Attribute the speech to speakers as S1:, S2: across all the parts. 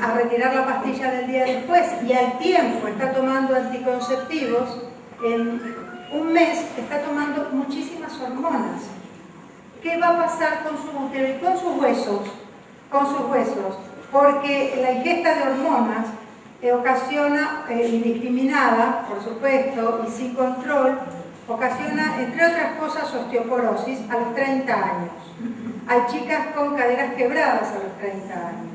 S1: a retirar la pastilla del día después y al tiempo está tomando anticonceptivos, en un mes está tomando muchísimas hormonas. ¿Qué va a pasar con su útero y con sus huesos? Con sus huesos, porque la ingesta de hormonas ocasiona, indiscriminada, por supuesto, y sin control, ocasiona, entre otras cosas, osteoporosis a los 30 años. Hay chicas con caderas quebradas a los 30 años.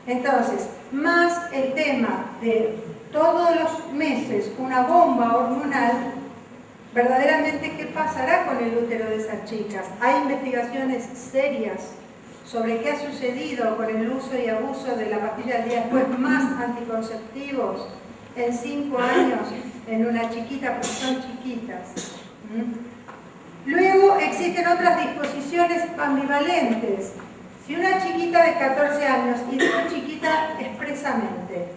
S1: Entonces, más el tema de todos los meses una bomba hormonal, verdaderamente, ¿qué pasará con el útero de esas chicas? Hay investigaciones serias sobre qué ha sucedido con el uso y abuso de la pastilla del día después, más anticonceptivos en 5 años en una chiquita, porque son chiquitas. Luego existen otras disposiciones ambivalentes. Si una chiquita de 14 años, y digo chiquita expresamente,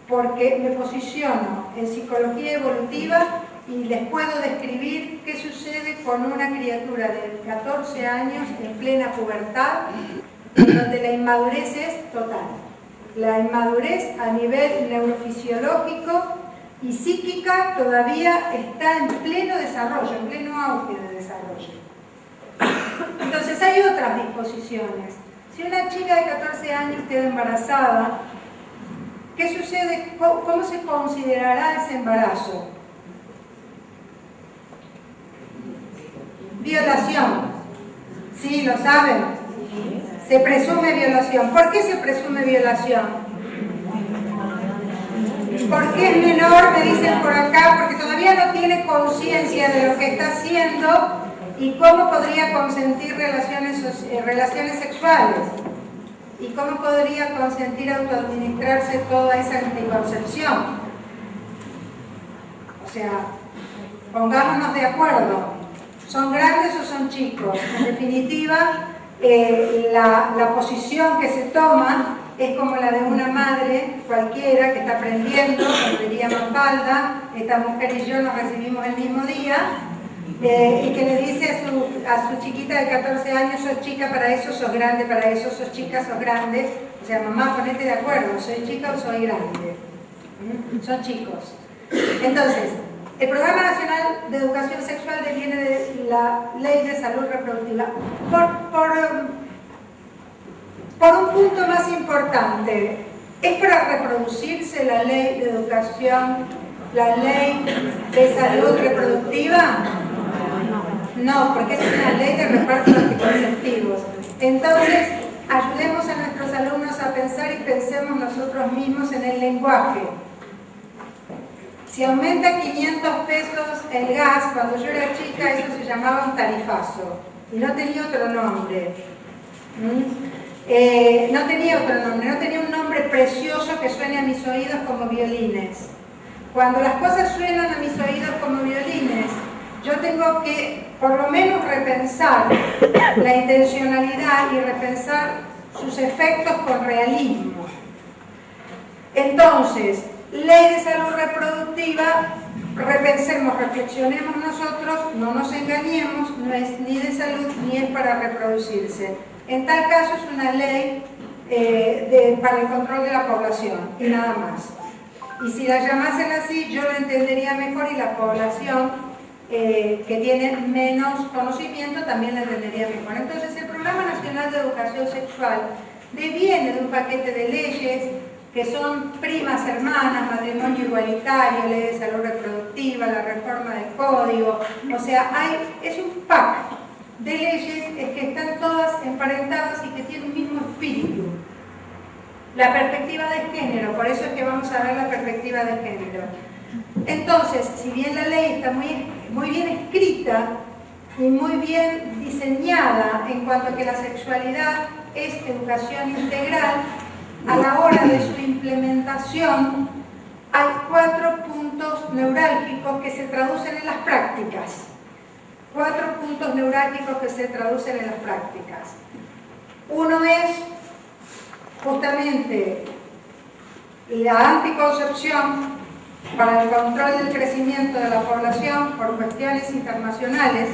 S1: porque me posiciono en psicología evolutiva y les puedo describir qué sucede con una criatura de 14 años en plena pubertad, donde la inmadurez es total. La inmadurez a nivel neurofisiológico y psíquica todavía está en pleno desarrollo, en pleno auge de desarrollo. Entonces hay otras disposiciones. Si una chica de 14 años queda embarazada, ¿qué sucede? ¿Cómo se considerará ese embarazo? Violación. ¿Sí? ¿Lo saben? Se presume violación. ¿Por qué se presume violación? Porque es menor, me dicen por acá, porque todavía no tiene conciencia de lo que está haciendo y cómo podría consentir relaciones sexuales y cómo podría consentir autoadministrarse toda esa anticoncepción. O sea, pongámonos de acuerdo. ¿Son grandes o son chicos? En definitiva, la posición que se toma es como la de una madre cualquiera que está aprendiendo, como diría Mafalda, esta mujer y yo nos recibimos el mismo día, y que le dice a su chiquita de 14 años: sos chica para eso, sos grande para eso, sos chica, sos grande. O sea, mamá, ponete de acuerdo, ¿soy chica o soy grande? Son chicos. Entonces, el Programa Nacional de Educación Sexual deviene de la Ley de Salud Reproductiva. Por un punto más importante, ¿es para reproducirse la Ley de Educación, la Ley de Salud Reproductiva? No, porque es una ley de reparto de anticonceptivos. Entonces, ayudemos a nuestros alumnos a pensar y pensemos nosotros mismos en el lenguaje. Si aumenta 500 pesos el gas, cuando yo era chica eso se llamaba un tarifazo y no tenía otro nombre. No tenía otro nombre, no tenía un nombre precioso que suene a mis oídos como violines. Cuando las cosas suenan a mis oídos como violines, yo tengo que por lo menos repensar la intencionalidad y repensar sus efectos con realismo. Entonces, Ley de Salud Reproductiva, repensemos, reflexionemos nosotros, no nos engañemos, no es ni de salud ni es para reproducirse. En tal caso es una ley para el control de la población y nada más. Y si la llamasen así, yo lo entendería mejor y la población que tiene menos conocimiento también la entendería mejor. Entonces, el Programa Nacional de Educación Sexual deviene de un paquete de leyes que son primas hermanas: matrimonio igualitario, ley de salud reproductiva, la reforma del código. O sea, es un pack de leyes que están todas emparentadas y que tienen un mismo espíritu. La perspectiva de género, por eso es que vamos a ver la perspectiva de género. Entonces, si bien la ley está muy bien escrita y muy bien diseñada en cuanto a que la sexualidad es educación integral, a la hora de su implementación hay 4 puntos neurálgicos que se traducen en las prácticas. 4 puntos neurálgicos que se traducen en las prácticas. Uno es justamente la anticoncepción para el control del crecimiento de la población por cuestiones internacionales.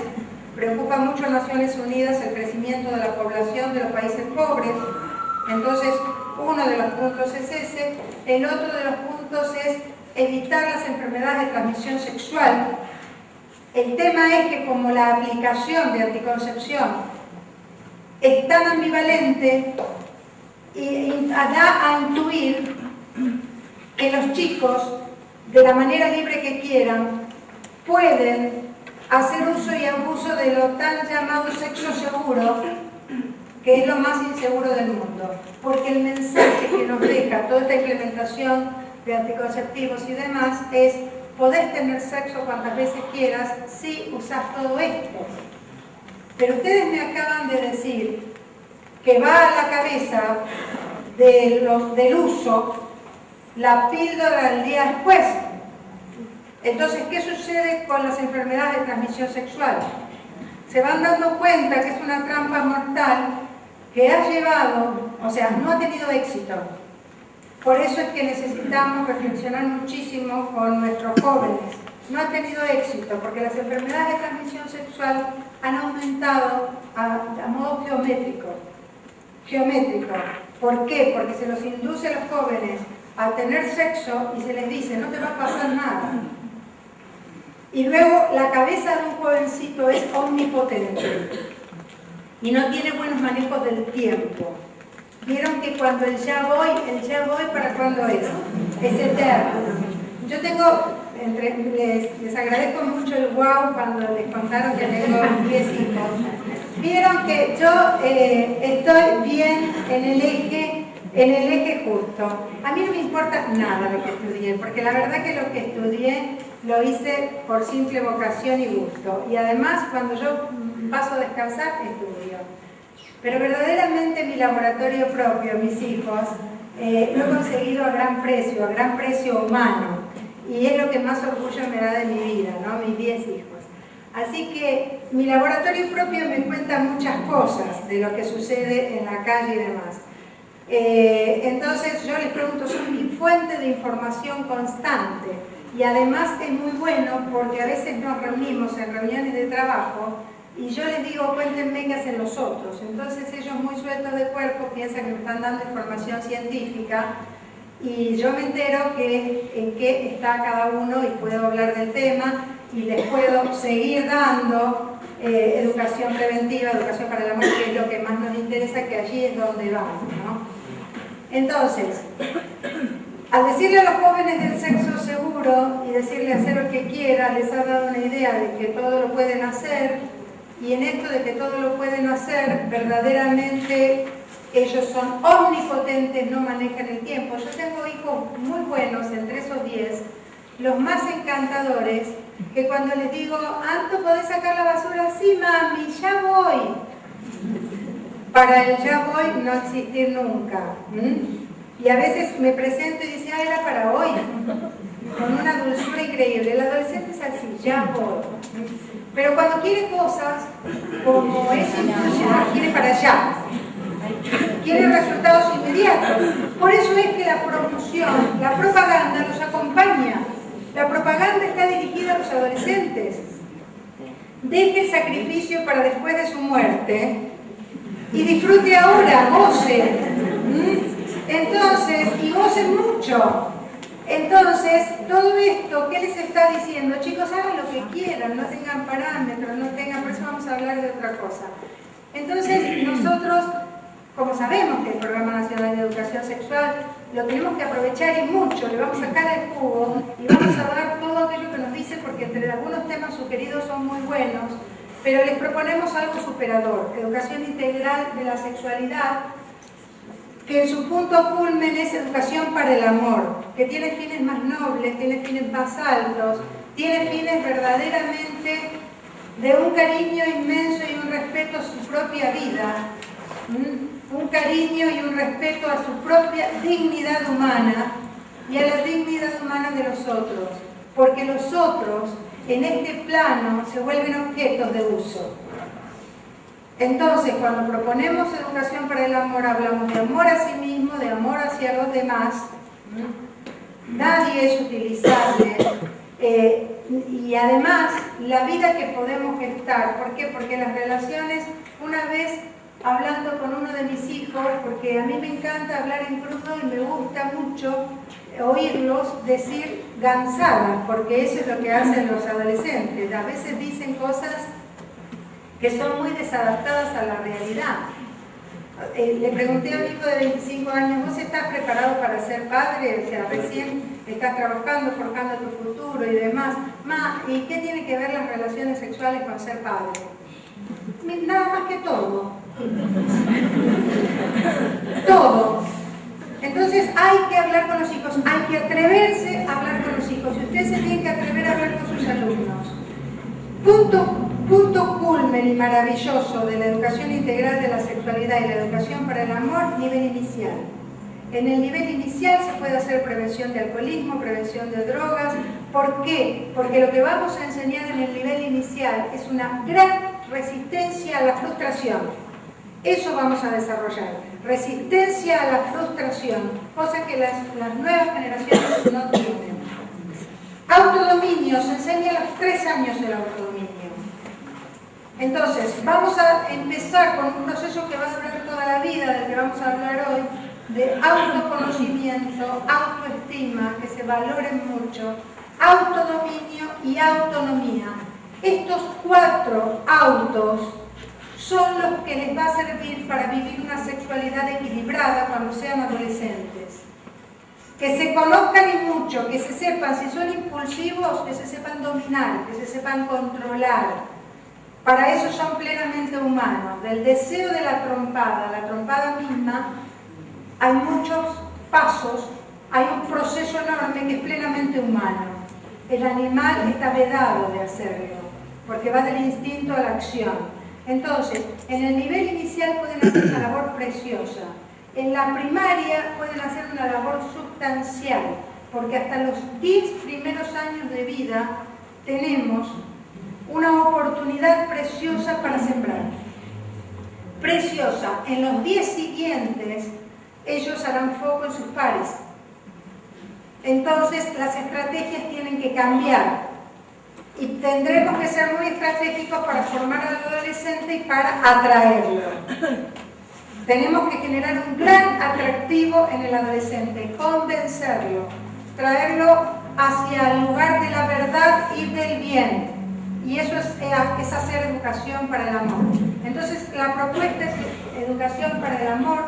S1: Preocupa mucho a Naciones Unidas el crecimiento de la población de los países pobres. Entonces, uno de los puntos es ese. El otro de los puntos es evitar las enfermedades de transmisión sexual. El tema es que como la aplicación de anticoncepción es tan ambivalente y da a intuir que los chicos, de la manera libre que quieran, pueden hacer uso y abuso de lo tan llamado sexo seguro, que es lo más inseguro del mundo. Porque el mensaje que nos deja toda esta implementación de anticonceptivos y demás es: podés tener sexo cuantas veces quieras si usás todo esto. Pero ustedes me acaban de decir que va a la cabeza del uso la píldora al día después. Entonces, ¿qué sucede con las enfermedades de transmisión sexual? Se van dando cuenta que es una trampa mortal que ha llevado, o sea, no ha tenido éxito. Por eso es que necesitamos reflexionar muchísimo con nuestros jóvenes. No ha tenido éxito porque las enfermedades de transmisión sexual han aumentado a modo geométrico. ¿Por qué? Porque se los induce a los jóvenes a tener sexo y se les dice: no te va a pasar nada. Y luego la cabeza de un jovencito es omnipotente y no tiene buenos manejos del tiempo. Vieron que cuando el ya voy, ¿para cuándo es? Es eterno. Yo tengo, les agradezco mucho el wow cuando les contaron que tengo 10 hijos. Vieron que yo estoy bien en el eje justo. A mí no me importa nada lo que estudié, porque la verdad que lo que estudié lo hice por simple vocación y gusto. Y además, cuando yo paso a descansar, estudio. Pero verdaderamente mi laboratorio propio, mis hijos, lo he conseguido a gran precio humano. Y es lo que más orgullo me da de mi vida, ¿no? Mis 10 hijos. Así que mi laboratorio propio me cuenta muchas cosas de lo que sucede en la calle y demás. Entonces yo les pregunto, son mi fuente de información constante. Y además es muy bueno porque a veces nos reunimos en reuniones de trabajo y yo les digo: cuéntenme qué hacen los otros. Entonces ellos, muy sueltos de cuerpo, piensan que me están dando información científica y yo me entero en qué está cada uno y puedo hablar del tema y les puedo seguir dando educación preventiva, educación para el amor, que es lo que más nos interesa, que allí es donde vamos, ¿no? Entonces, al decirle a los jóvenes del sexo seguro y decirle hacer lo que quiera, les ha dado una idea de que todo lo pueden hacer, y en esto de que todo lo pueden hacer, verdaderamente ellos son omnipotentes, no manejan el tiempo. Yo tengo hijos muy buenos, entre esos 10, los más encantadores, que cuando les digo: Anto, ¿podés sacar la basura? Sí, mami, ya voy. Para el ya voy no existir nunca. Y a veces me presento y dice: ah, era para hoy, con una dulzura increíble. El adolescente es así: ya voy. Pero cuando quiere cosas, como es impulsiva, quiere para allá. Quiere resultados inmediatos. Por eso es que la promoción, la propaganda los acompaña. La propaganda está dirigida a los adolescentes. Deje el sacrificio para después de su muerte y disfrute ahora, goce. Entonces, y goce mucho. Entonces, todo esto, ¿qué les está diciendo? Chicos, hagan lo que quieran, no tengan parámetros, por eso vamos a hablar de otra cosa. Entonces, nosotros, como sabemos que el Programa Nacional de Educación Sexual lo tenemos que aprovechar y mucho, le vamos a sacar el jugo y vamos a dar todo aquello que nos dice, porque entre algunos temas sugeridos son muy buenos, pero les proponemos algo superador: educación integral de la sexualidad, que en su punto culmen es educación para el amor, que tiene fines más nobles, tiene fines más altos, tiene fines verdaderamente de un cariño inmenso y un respeto a su propia vida, un cariño y un respeto a su propia dignidad humana y a la dignidad humana de los otros, porque los otros en este plano se vuelven objetos de uso. Entonces, cuando proponemos educación para el amor, hablamos de amor a sí mismo, de amor hacia los demás. Nadie es utilizable. Y además, la vida que podemos gestar. ¿Por qué? Porque las relaciones, una vez hablando con uno de mis hijos, porque a mí me encanta hablar en crudo y me gusta mucho oírlos decir gansadas, porque eso es lo que hacen los adolescentes. A veces dicen cosas que son muy desadaptadas a la realidad. Le pregunté a un hijo de 25 años, ¿vos estás preparado para ser padre? O sea, recién estás trabajando, forjando tu futuro y demás. Ma, ¿y qué tiene que ver las relaciones sexuales con ser padre? Nada más que todo. Todo. Entonces hay que hablar con los hijos, hay que atreverse a hablar con los hijos. Y usted se tiene que atrever a hablar con sus alumnos. Punto culmen y maravilloso de la educación integral de la sexualidad y la educación para el amor, nivel inicial. En el nivel inicial se puede hacer prevención de alcoholismo, prevención de drogas. ¿Por qué? Porque lo que vamos a enseñar en el nivel inicial es una gran resistencia a la frustración. Eso vamos a desarrollar. Resistencia a la frustración, cosa que las nuevas generaciones no tienen. Autodominio, se enseña a los 3 años el autodominio. Entonces, vamos a empezar con un proceso que va a durar toda la vida, del que vamos a hablar hoy, de autoconocimiento, autoestima, que se valoren mucho, autodominio y autonomía. Estos 4 autos son los que les va a servir para vivir una sexualidad equilibrada cuando sean adolescentes. Que se conozcan y mucho, que se sepan, si son impulsivos, que se sepan dominar, que se sepan controlar. Para eso son plenamente humanos. Del deseo de la trompada misma, hay muchos pasos, hay un proceso enorme que es plenamente humano. El animal está vedado de hacerlo, porque va del instinto a la acción. Entonces, en el nivel inicial pueden hacer una labor preciosa. En la primaria pueden hacer una labor sustancial, porque hasta los 10 primeros años de vida tenemos una oportunidad preciosa para sembrar. Preciosa. En los 10 siguientes, ellos harán foco en sus pares. Entonces, las estrategias tienen que cambiar. Y tendremos que ser muy estratégicos para formar al adolescente y para atraerlo. Tenemos que generar un gran atractivo en el adolescente, convencerlo, traerlo hacia el lugar de la verdad y del bien. Y eso es hacer educación para el amor. Entonces, la propuesta es educación para el amor,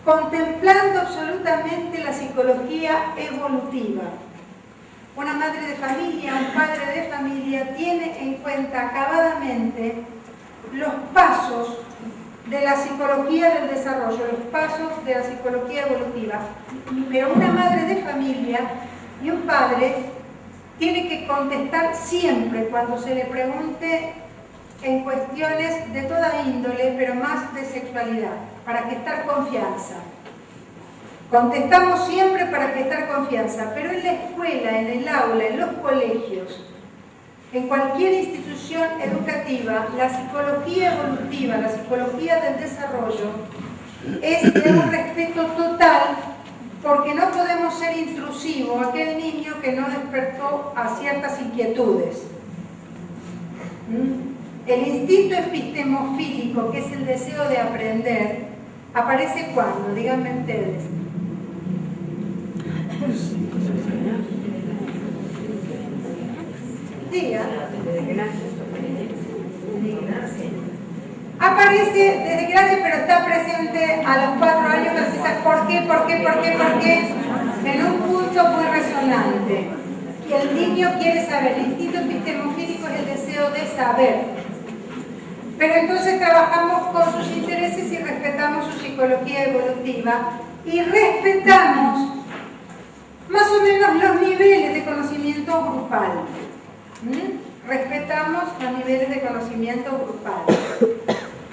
S1: contemplando absolutamente la psicología evolutiva. Una madre de familia, un padre de familia tiene en cuenta acabadamente los pasos de la psicología del desarrollo, los pasos de la psicología evolutiva. Pero una madre de familia y un padre tiene que contestar siempre cuando se le pregunte en cuestiones de toda índole, pero más de sexualidad, para gestar confianza. Contestamos siempre para gestar confianza, pero en la escuela, en el aula, en los colegios, en cualquier institución educativa, la psicología evolutiva, la psicología del desarrollo, es de un respeto total, porque no podemos ser intrusivos a aquel niño que no despertó a ciertas inquietudes. El instinto epistemofílico, que es el deseo de aprender, aparece cuando, díganme ustedes. Diga. Aparece desde que nace, pero está presente a los 4 años. ¿Por qué? En un punto muy resonante. Y el niño quiere saber. El instinto epistemofílico es el deseo de saber. Pero entonces trabajamos con sus intereses y respetamos su psicología evolutiva y respetamos más o menos los niveles de conocimiento grupal. Respetamos los niveles de conocimiento grupal.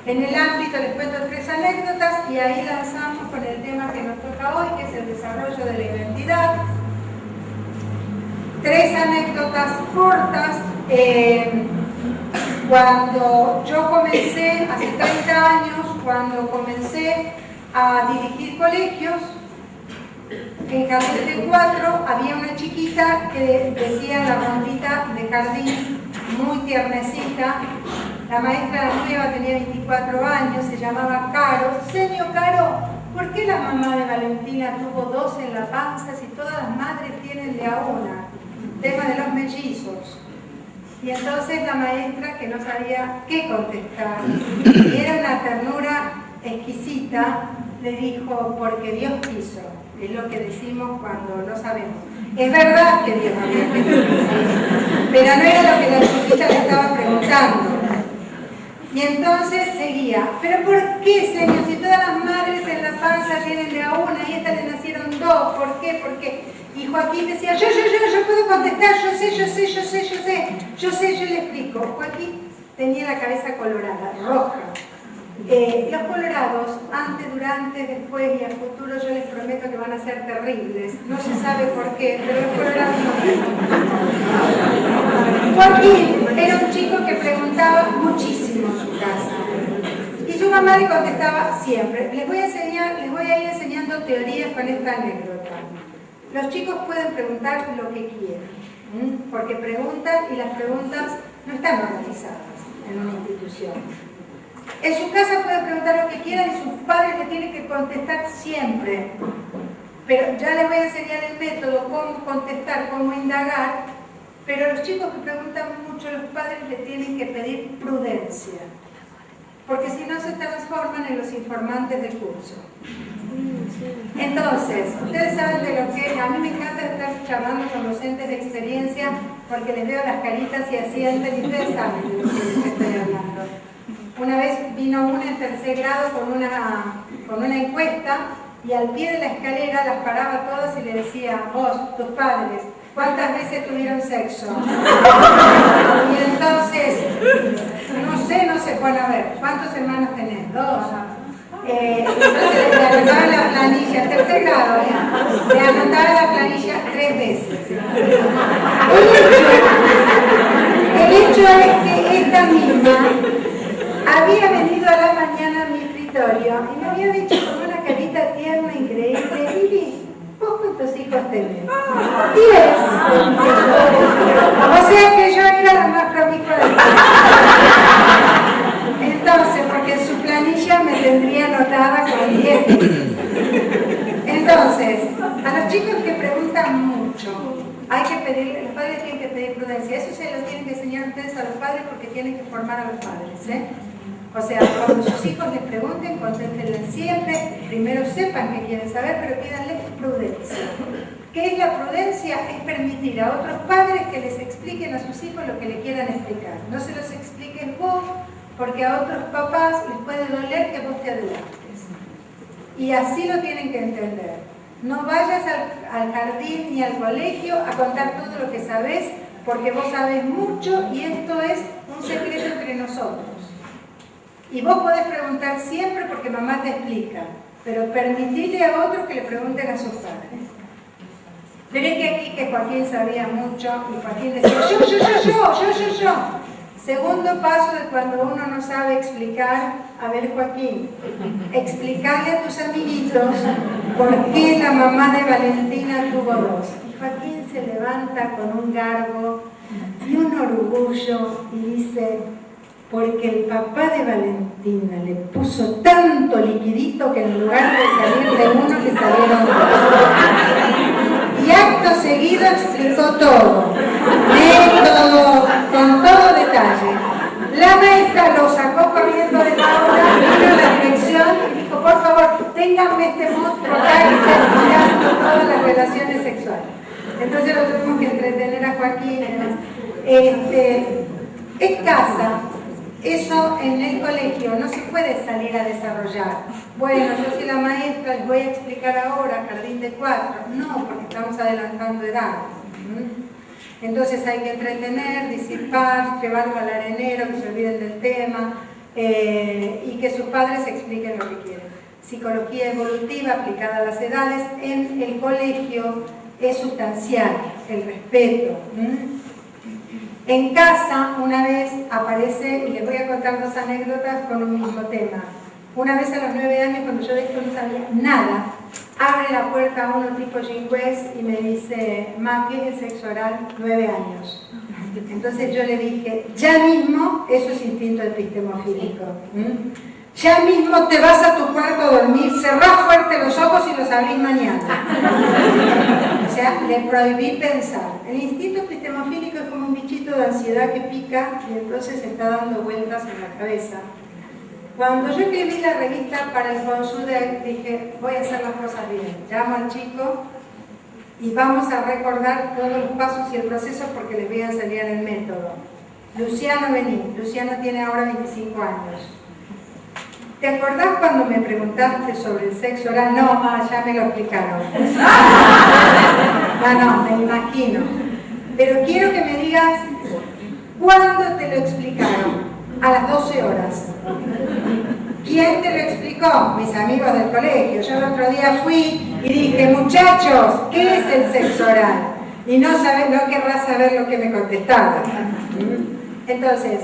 S1: En el ámbito les cuento 3 anécdotas y ahí lanzamos con el tema que nos toca hoy, que es el desarrollo de la identidad. 3 anécdotas cortas. Cuando yo comencé, hace 30 años, cuando comencé a dirigir colegios, en Jardín de 4 había una chiquita que decía la rondita de jardín, muy tiernecita, La maestra nueva tenía 24 años, se llamaba Caro. Señor Caro, ¿por qué la mamá de Valentina tuvo 2 en la panza si todas las madres tienen de a una? Tema de los mellizos. Y entonces la maestra, que no sabía qué contestar, y era una ternura exquisita, le dijo, porque Dios quiso. Es lo que decimos cuando no sabemos. Es verdad que Dios había querido, pero no era lo que la chiquita le estaba preguntando. Y entonces seguía, ¿pero por qué, señor? Si todas las madres en la panza tienen de a una y a esta le nacieron 2, ¿por qué? ¿Por qué? Y Joaquín decía, yo puedo contestar, yo sé, yo le explico. Joaquín tenía la cabeza colorada, roja. Los colorados, antes, durante, después y a futuro, yo les prometo que van a ser terribles. No se sabe por qué, pero los colorados son. Joaquín era un chico que preguntaba muchísimo en su casa. Y su mamá le contestaba siempre. Les voy a ir enseñando teorías con esta anécdota. Los chicos pueden preguntar lo que quieran, porque preguntan y las preguntas no están organizadas en una institución. En su casa pueden preguntar lo que quieran y sus padres le tienen que contestar siempre. Pero ya les voy a enseñar el método, cómo contestar, cómo indagar. Pero los chicos que preguntan mucho, los padres le tienen que pedir prudencia. Porque si no se transforman en los informantes del curso. Entonces, ustedes saben de lo que a mí me encanta estar charlando con docentes de experiencia porque les veo las caritas y asienten y ustedes saben de lo que les estoy hablando. Una vez vino una en 3er grado con una encuesta y al pie de la escalera las paraba todas y le decía, vos, tus padres, ¿cuántas veces tuvieron sexo? Y entonces, no sé, bueno, a ver, ¿cuántos hermanos tenés? 2. Entonces le anotaba la planilla, 3er grado, le anotaba la planilla 3 veces. El hecho es que esta misma había venido a la mañana a mi escritorio y me había dicho con una carita tierna, increíble, Vivi, ¿vos cuántos hijos tenés? 10. O sea que yo era la más promiscua de todas. Entonces, porque en su planilla me tendría anotada con 10. Entonces, a los chicos que preguntan mucho, hay que pedir, los padres tienen que pedir prudencia. Eso se lo tienen que enseñar ustedes a los padres porque tienen que formar a los padres, O sea, cuando sus hijos les pregunten, contéstenles siempre. Primero sepan que quieren saber, pero pídanles prudencia. ¿Qué es la prudencia? Es permitir a otros padres que les expliquen a sus hijos lo que le quieran explicar. No se los expliques vos, porque a otros papás les puede doler que vos te adelantes. Y así lo tienen que entender. No vayas al jardín ni al colegio a contar todo lo que sabés, porque vos sabés mucho y esto es un secreto entre nosotros. Y vos podés preguntar siempre porque mamá te explica, pero permitile a otros que le pregunten a sus padres. Veré que aquí que Joaquín sabía mucho y Joaquín decía yo. Segundo paso de cuando uno no sabe explicar, a ver Joaquín, explicarle a tus amiguitos por qué la mamá de Valentina tuvo 2. Y Joaquín se levanta con un garbo y un orgullo y dice, porque el papá de Valentina le puso tanto liquidito que en lugar de salir de uno le salieron 2. Y acto seguido explicó todo, método, con todo detalle. La maestra lo sacó corriendo de la aula, vino a la dirección y dijo, por favor, ténganme este monstruo acá que está mirando todas las relaciones sexuales. Entonces lo tuvimos que entretener a Joaquín. En casa, eso en el colegio no se puede salir a desarrollar. Bueno, yo soy la maestra, les voy a explicar ahora, jardín de 4. No, porque estamos adelantando edad. Entonces hay que entretener, disipar, llevarlo al arenero, que se olviden del tema y que sus padres expliquen lo que quieren. Psicología evolutiva aplicada a las edades en el colegio es sustancial, el respeto. En casa, una vez aparece, y les voy a contar 2 anécdotas con un mismo tema. Una vez a los 9 años, cuando yo de esto no sabía nada, abre la puerta a uno tipo Jim West y me dice, Ma, ¿qué es el sexo oral? 9 años. Entonces yo le dije, ya mismo, eso es instinto epistemofílico. Ya mismo te vas a tu cuarto a dormir, cerrás fuerte los ojos y los abrís mañana. O sea, le prohibí pensar. El instinto epistemofílico es como un bichito de ansiedad que pica y entonces está dando vueltas en la cabeza. Cuando yo escribí la revista para el Consude, dije, voy a hacer las cosas bien. Llamo al chico y vamos a recordar todos los pasos y el proceso porque les voy a enseñar el método. Luciano, vení. Luciano tiene ahora 25 años. ¿Te acordás cuando me preguntaste sobre el sexo oral? No, ma, ya me lo explicaron. No, me imagino. Pero quiero que me digas, ¿cuándo te lo explicaron? A las 12 horas. ¿Quién te lo explicó? Mis amigos del colegio. Yo el otro día fui y dije, muchachos, ¿qué es el sexo oral? Y no querrás saber lo que me contestaron. Entonces,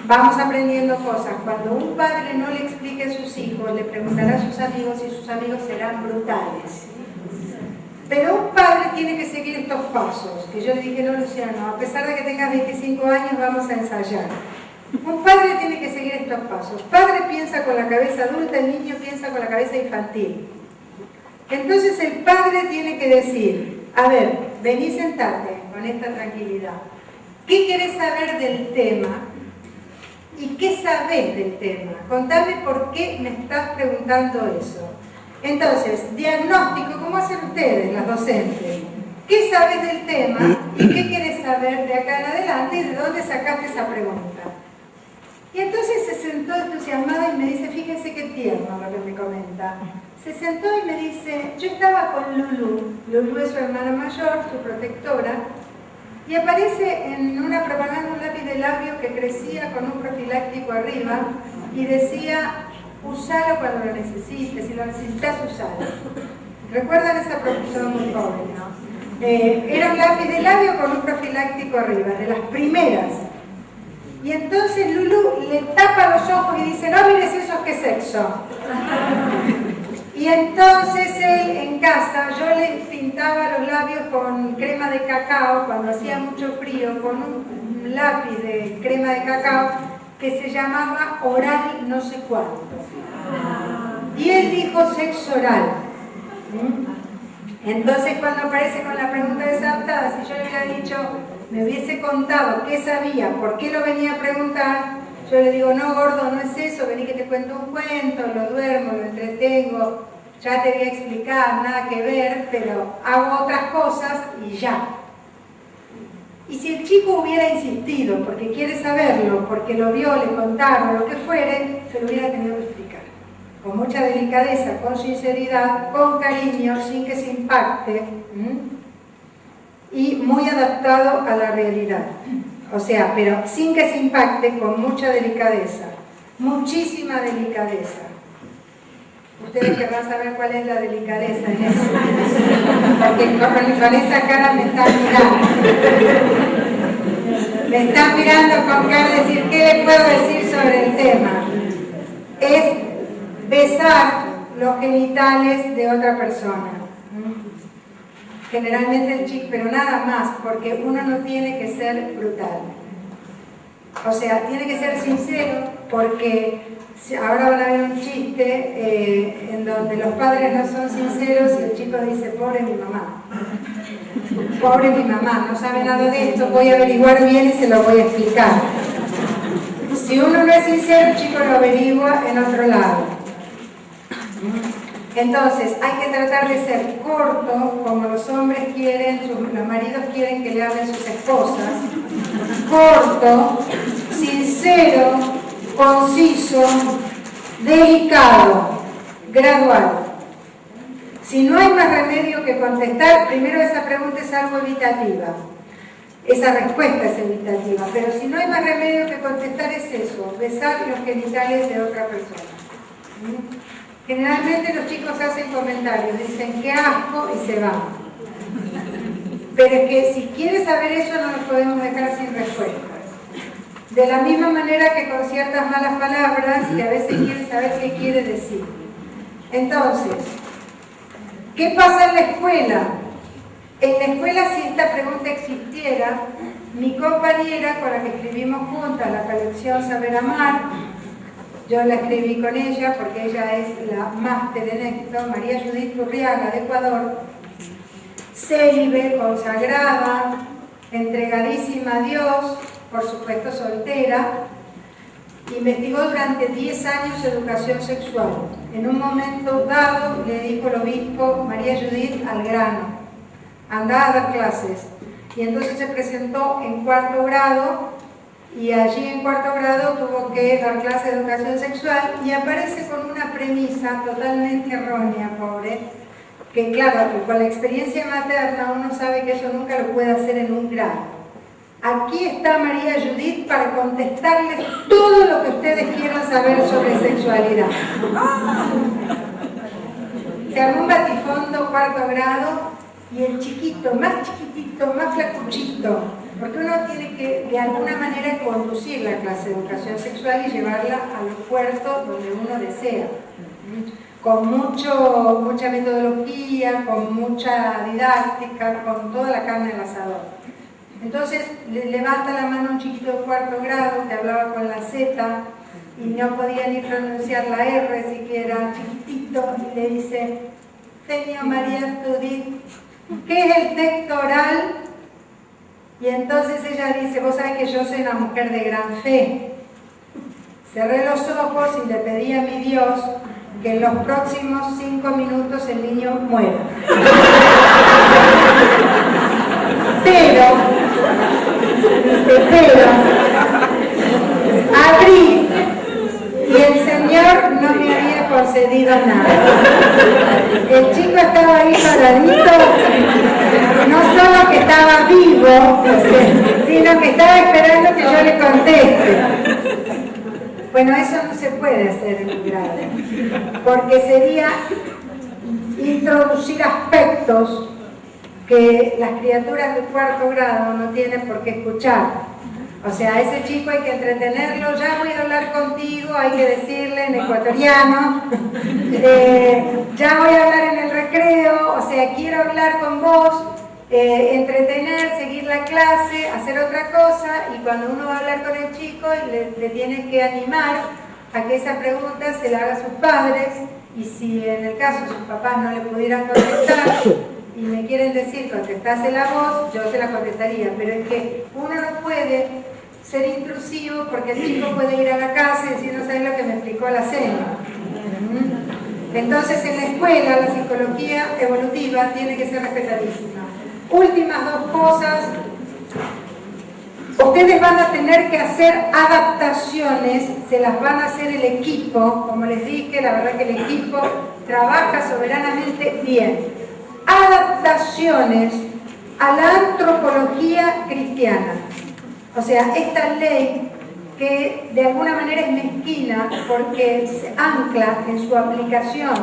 S1: vamos aprendiendo cosas. Cuando un padre no le explique a sus hijos, le preguntará a sus amigos y sus amigos serán brutales. Pero un padre tiene que seguir estos pasos, que yo le dije, no, Luciano, a pesar de que tengas 25 años, vamos a ensayar. Un padre tiene que seguir estos pasos. Padre piensa con la cabeza adulta, el niño piensa con la cabeza infantil. Entonces el padre tiene que decir, a ver, vení, sentate con esta tranquilidad. ¿Qué querés saber del tema? ¿Y qué sabés del tema? Contame por qué me estás preguntando eso. Entonces, diagnóstico, ¿cómo hacen ustedes, las docentes? ¿Qué sabes del tema y qué querés saber de acá en adelante y de dónde sacaste esa pregunta? Y entonces se sentó entusiasmada y me dice, fíjense qué tierno lo que me comenta. Se sentó y me dice, yo estaba con Lulu. Lulu es su hermana mayor, su protectora, y aparece en una propaganda un lápiz de labio que crecía con un profiláctico arriba y decía, usalo cuando lo necesites, si lo necesitas, usalo. ¿Recuerdan esa profesión muy joven, no? Era un lápiz de labio con un profiláctico arriba, de las primeras. Y entonces Lulu le tapa los ojos y dice, no mires eso, ¿qué sexo? Y entonces él en casa, yo le pintaba los labios con crema de cacao cuando hacía mucho frío, con un lápiz de crema de cacao que se llamaba oral no sé cuánto. Y él dijo sexo oral. Entonces cuando aparece con la pregunta desadaptada, si yo le hubiera dicho, me hubiese contado qué sabía, por qué lo venía a preguntar, yo le digo, no gordo, no es eso, vení que te cuento un cuento, lo duermo, lo entretengo, ya te voy a explicar, nada que ver, pero hago otras cosas y ya. Y si el chico hubiera insistido, porque quiere saberlo, porque lo vio, le contaron, lo que fuere, se lo hubiera tenido que explicar. Con mucha delicadeza, con sinceridad, con cariño, sin que se impacte, y muy adaptado a la realidad. O sea, pero sin que se impacte, con mucha delicadeza, muchísima delicadeza. Ustedes querrán saber cuál es la delicadeza en eso, porque con esa cara me están mirando. Me están mirando con cara de decir, ¿qué le puedo decir sobre el tema? Es besar los genitales de otra persona. Generalmente el chico, pero nada más, porque uno no tiene que ser brutal. O sea, tiene que ser sincero, porque ahora van a ver un chiste en donde los padres no son sinceros y el chico dice, pobre mi mamá. Pobre mi mamá, no sabe nada de esto, voy a averiguar bien y se lo voy a explicar. Si uno no es sincero, el chico lo averigua en otro lado. Entonces, hay que tratar de ser corto, como los hombres quieren, los maridos quieren que le hablen sus esposas. Corto, sincero, conciso, delicado, gradual. Si no hay más remedio que contestar, primero esa pregunta es algo evitativa. Esa respuesta es evitativa, pero si no hay más remedio que contestar es eso, besar los genitales de otra persona. Generalmente los chicos hacen comentarios, dicen qué asco y se van. Pero es que si quieres saber eso no nos podemos dejar sin respuestas. De la misma manera que con ciertas malas palabras que a veces quieres saber qué quiere decir. Entonces, ¿qué pasa en la escuela? En la escuela, si esta pregunta existiera, Mi compañera con la que escribimos juntas la colección Saber Amar, yo la escribí con ella porque ella es la máster en esto, María Judith Urriaga de Ecuador, célibe, consagrada, entregadísima a Dios, por supuesto soltera, investigó durante 10 años educación sexual. En un momento dado le dijo el obispo María Judith al grano, andá a dar clases. Y entonces se presentó en 4º grado y allí en 4º grado tuvo que dar clase de educación sexual y aparece con una premisa totalmente errónea, pobre, que claro, con la experiencia materna uno sabe que eso nunca lo puede hacer en un grado. Aquí está María Judith para contestarles todo lo que ustedes quieran saber sobre sexualidad. Se armó un batifondo 4º grado y el chiquito, más chiquitito, más flacuchito, porque uno tiene que de alguna manera conducir la clase de educación sexual y llevarla a los puertos donde uno desea, con mucha metodología, con mucha didáctica, con toda la carne al asador. Entonces le levanta la mano un chiquito de 4º grado que hablaba con la Z y no podía ni pronunciar la R siquiera, chiquitito, y le dice: Señor María Judith, ¿qué es el sexo oral? Y entonces ella dice: vos sabés que yo soy una mujer de gran fe. Cerré los ojos y le pedí a mi Dios que en los próximos 5 minutos el niño muera. Pero abrí y el Señor no me había concedido nada. El chico estaba ahí paradito, no solo que estaba vivo, sino que estaba esperando que yo le conteste. Bueno, eso no se puede hacer en un grado, porque sería introducir aspectos que las criaturas del 4º grado no tienen por qué escuchar. O sea, a ese chico hay que entretenerlo, ya voy a hablar contigo, hay que decirle en ecuatoriano, ya voy a hablar en el recreo, o sea, quiero hablar con vos, entretener, seguir la clase, hacer otra cosa, y cuando uno va a hablar con el chico le tiene que animar a que esa pregunta se la haga a sus padres, y si en el caso sus papás no le pudieran contestar, y me quieren decir contestásela vos, yo se la contestaría, pero es que uno no puede ser intrusivo porque el chico puede ir a la casa y decir: no sabes lo que me explicó la señora. Entonces en la escuela la psicología evolutiva tiene que ser respetadísima. Últimas 2 cosas: ustedes van a tener que hacer adaptaciones, se las van a hacer el equipo, como les dije, la verdad que el equipo trabaja soberanamente bien. Adaptaciones a la antropología cristiana. O sea, esta ley que de alguna manera es mezquina porque se ancla en su aplicación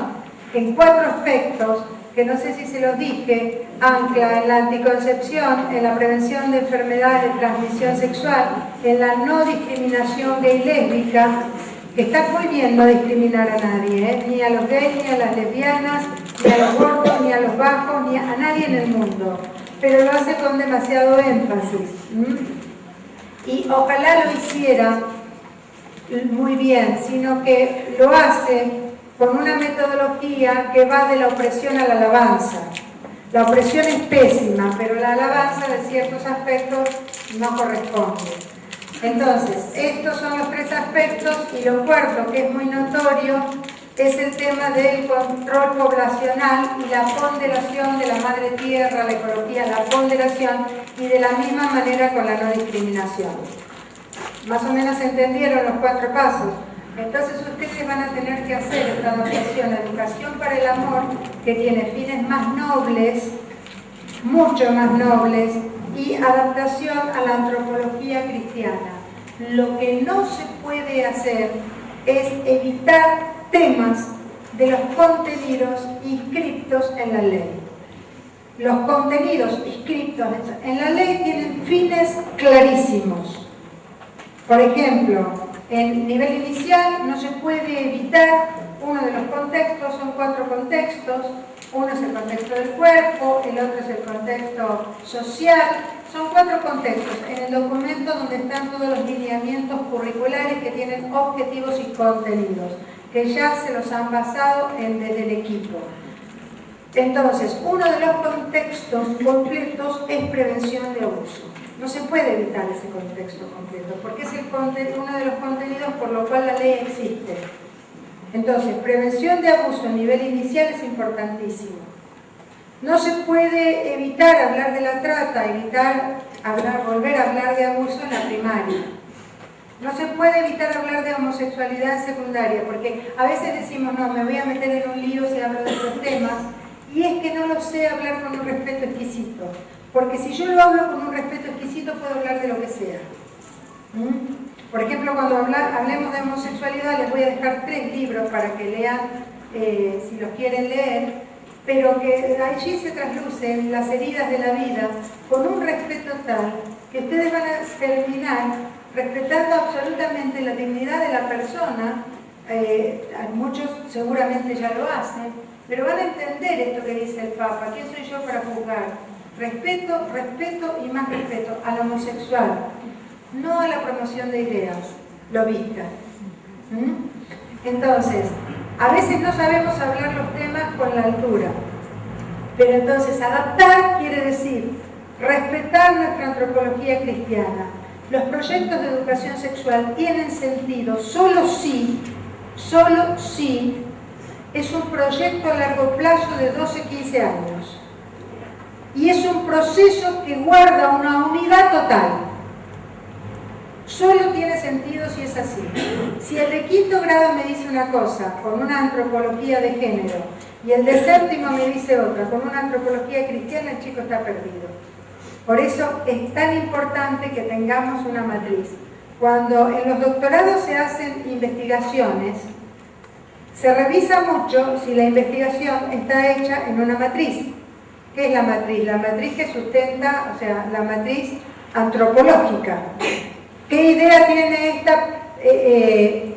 S1: en 4 aspectos, que no sé si se los dije, ancla en la anticoncepción, en la prevención de enfermedades de transmisión sexual, en la no discriminación gay lésbica, que está muy bien no discriminar a nadie, ni a los gays, ni a las lesbianas, ni a los gordos, ni a los bajos, ni a nadie en el mundo, pero lo hace con demasiado énfasis. Y ojalá lo hiciera muy bien, sino que lo hace con una metodología que va de la opresión a la alabanza. La opresión es pésima, pero la alabanza de ciertos aspectos no corresponde. Entonces, estos son los 3 aspectos, y lo cuarto, que es muy notorio, es el tema del control poblacional y la ponderación de la madre tierra, la ecología, la ponderación, y de la misma manera con la no discriminación. Más o menos entendieron los 4 pasos. Entonces ustedes van a tener que hacer esta adaptación, educación para el amor, que tiene fines más nobles, mucho más nobles, y adaptación a la antropología cristiana. Lo que no se puede hacer es evitar temas de los contenidos inscriptos en la ley. Los contenidos inscriptos en la ley tienen fines clarísimos. Por ejemplo, en nivel inicial no se puede evitar uno de los contextos, son 4 contextos. Uno es el contexto del cuerpo, el otro es el contexto social, son 4 contextos en el documento donde están todos los lineamientos curriculares que tienen objetivos y contenidos, que ya se los han basado desde el equipo. Entonces, uno de los contextos completos es prevención de abuso. No se puede evitar ese contexto completo, porque es uno de los contenidos por lo cual la ley existe. Entonces, prevención de abuso a nivel inicial es importantísimo. No se puede evitar hablar de la trata, volver a hablar de abuso en la primaria. No se puede evitar hablar de homosexualidad en secundaria, porque a veces decimos, no, me voy a meter en un lío si hablo de estos temas, y es que no lo sé hablar con un respeto exquisito. Porque si yo lo hablo con un respeto exquisito, puedo hablar de lo que sea. Por ejemplo, cuando hablemos de homosexualidad, les voy a dejar 3 libros para que lean, si los quieren leer, pero que allí se traslucen las heridas de la vida con un respeto tal que ustedes van a terminar respetando absolutamente la dignidad de la persona. Muchos seguramente ya lo hacen, pero van a entender esto que dice el Papa. ¿Quién soy yo para juzgar? Respeto, respeto y más respeto al homosexual, no a la promoción de ideas lobistas. Entonces, a veces no sabemos hablar los temas con la altura, pero entonces adaptar quiere decir respetar nuestra antropología cristiana. Los proyectos de educación sexual tienen sentido solo si es un proyecto a largo plazo de 12-15 años. Y es un proceso que guarda una unidad total. Solo tiene sentido si es así. Si el de 5º grado me dice una cosa con una antropología de género y el de 7º me dice otra con una antropología cristiana, el chico está perdido. Por eso es tan importante que tengamos una matriz. Cuando en los doctorados se hacen investigaciones, se revisa mucho si la investigación está hecha en una matriz. ¿Qué es la matriz? La matriz que sustenta, o sea, la matriz antropológica. ¿Qué idea tiene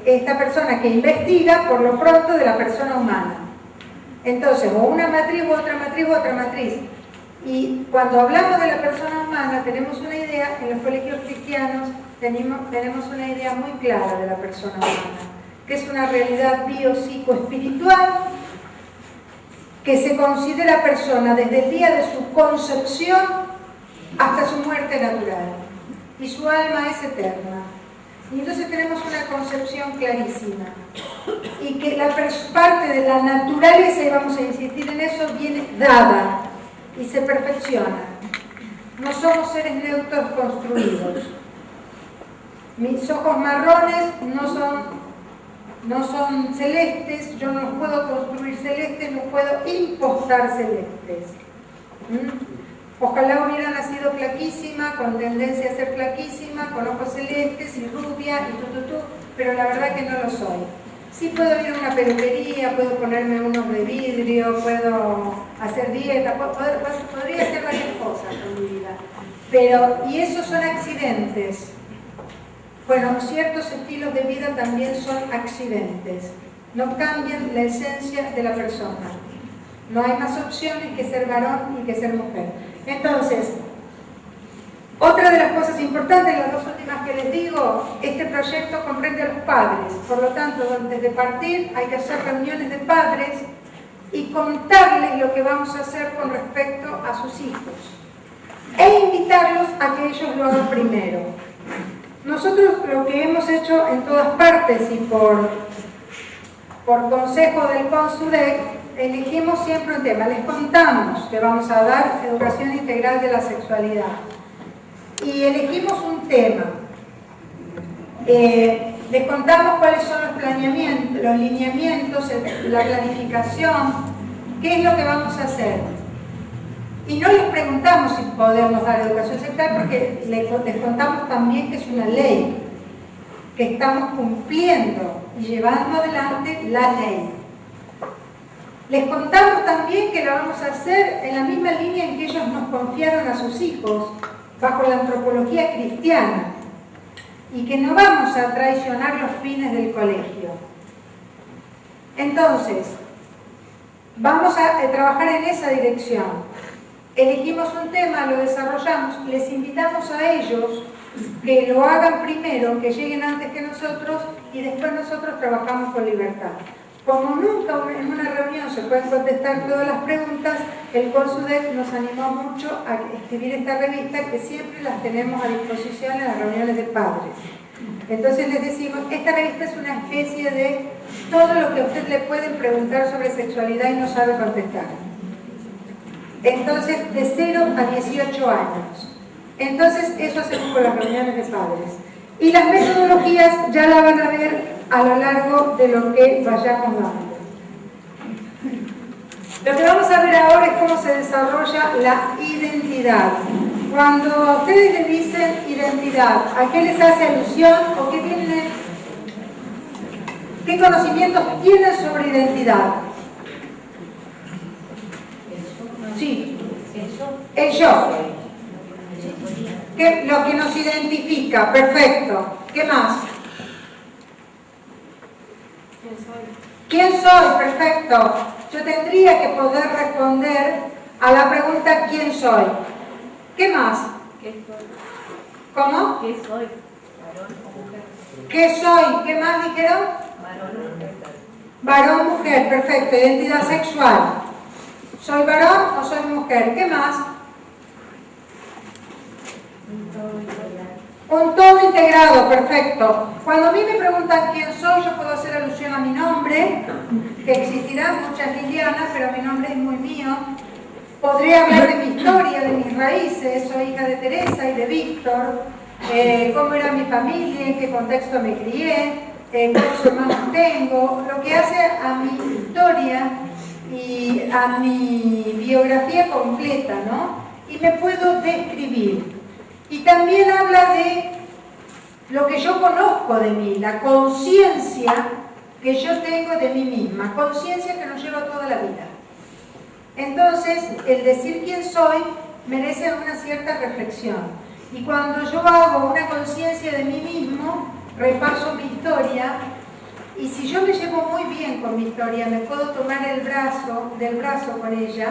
S1: esta persona que investiga por lo pronto de la persona humana? Entonces, o una matriz, o otra matriz, o otra matriz. Y cuando hablamos de la persona humana, tenemos una idea, en los colegios cristianos tenemos una idea muy clara de la persona humana, que es una realidad biopsicoespiritual que se considera persona desde el día de su concepción hasta su muerte natural. Y su alma es eterna. Y entonces tenemos una concepción clarísima. Y que la parte de la naturaleza, y vamos a insistir en eso, viene dada y se perfecciona. No somos seres neutros construidos. Mis ojos marrones no son celestes, yo no los puedo construir celestes, no puedo impostar celestes. Ojalá hubiera nacido flaquísima, con tendencia a ser flaquísima, con ojos celestes y rubia y pero la verdad que no lo soy. Sí puedo ir a una peluquería, puedo ponerme unos de vidrio, puedo hacer dieta, podría hacer varias cosas con mi vida. Y esos son accidentes. Bueno, ciertos estilos de vida también son accidentes. No cambian la esencia de la persona. No hay más opciones que ser varón y que ser mujer. Entonces, otra de las cosas importantes, las 2 últimas que les digo, este proyecto comprende a los padres. Por lo tanto, desde partir hay que hacer reuniones de padres y contarles lo que vamos a hacer con respecto a sus hijos. E invitarlos a que ellos lo hagan primero. Nosotros lo que hemos hecho en todas partes y por consejo del CONSUDEC, elegimos siempre un tema. Les contamos que vamos a dar educación integral de la sexualidad. Y elegimos un tema. Les contamos cuáles son los lineamientos, la planificación, qué es lo que vamos a hacer. Y no les preguntamos si podemos dar educación sexual porque les contamos también que es una ley, que estamos cumpliendo y llevando adelante la ley. Les contamos también que la vamos a hacer en la misma línea en que ellos nos confiaron a sus hijos, bajo la antropología cristiana, y que no vamos a traicionar los fines del colegio. Entonces, vamos a trabajar en esa dirección. elegimos un tema, lo desarrollamos, les invitamos a ellos que lo hagan primero, que lleguen antes que nosotros y después nosotros trabajamos con libertad. Como nunca en una reunión se pueden contestar todas las preguntas, el CONSUDEC nos animó mucho a escribir esta revista que siempre las tenemos a disposición en las reuniones de padres. Entonces les decimos, esta revista es una especie de todo lo que a usted le pueden preguntar sobre sexualidad y no sabe contestar. Entonces, de 0 a 18 años. Entonces, eso hacemos con las reuniones de padres. Y las metodologías ya la van a ver a lo largo de lo que vayamos dando. Lo que vamos a ver ahora es cómo se desarrolla la identidad. Cuando a ustedes les dicen identidad, ¿a qué les hace alusión o qué conocimientos tienen sobre identidad? Sí, el yo. Lo que nos identifica, perfecto. ¿Qué más? ¿Quién soy? Perfecto. Yo tendría que poder responder a la pregunta ¿quién soy? ¿Qué más?
S2: ¿Qué soy?
S1: ¿Cómo?
S2: ¿Qué soy? ¿Varón o mujer?
S1: ¿Qué soy? ¿Qué más dijeron?
S2: Varón o mujer.
S1: Varón, mujer, perfecto. Identidad sexual. ¿Soy varón o soy mujer? ¿Qué más? Un todo integrado, perfecto. Cuando a mí me preguntan quién soy, yo puedo hacer alusión a mi nombre, que existirán muchas Lilianas, pero mi nombre es muy mío. Podría hablar de mi historia, de mis raíces, soy hija de Teresa y de Víctor, cómo era mi familia, en qué contexto me crié, cuántos hermanos tengo, lo que hace a mi historia y a mi biografía completa, ¿no? Y me puedo describir. Y también habla de lo que yo conozco de mí, la conciencia que yo tengo de mí misma, conciencia que nos lleva toda la vida. Entonces, el decir quién soy merece una cierta reflexión. Y cuando yo hago una conciencia de mí mismo, repaso mi historia, y si yo me llevo muy bien con mi historia, me puedo tomar del brazo con ella,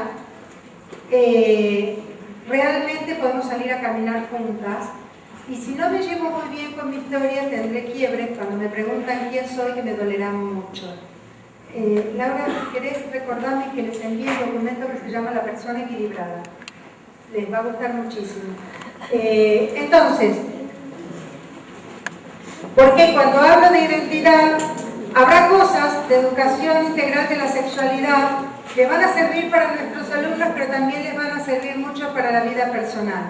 S1: realmente podemos salir a caminar juntas. Y si no me llevo muy bien con mi historia, tendré quiebres cuando me preguntan quién soy, que me dolerá mucho. Laura, si querés recordarme que les envíe un documento que se llama La persona equilibrada. Les va a gustar muchísimo. Entonces, porque cuando hablo de identidad, habrá cosas de educación integral de la sexualidad que van a servir para nuestros alumnos, pero también les van a servir mucho para la vida personal.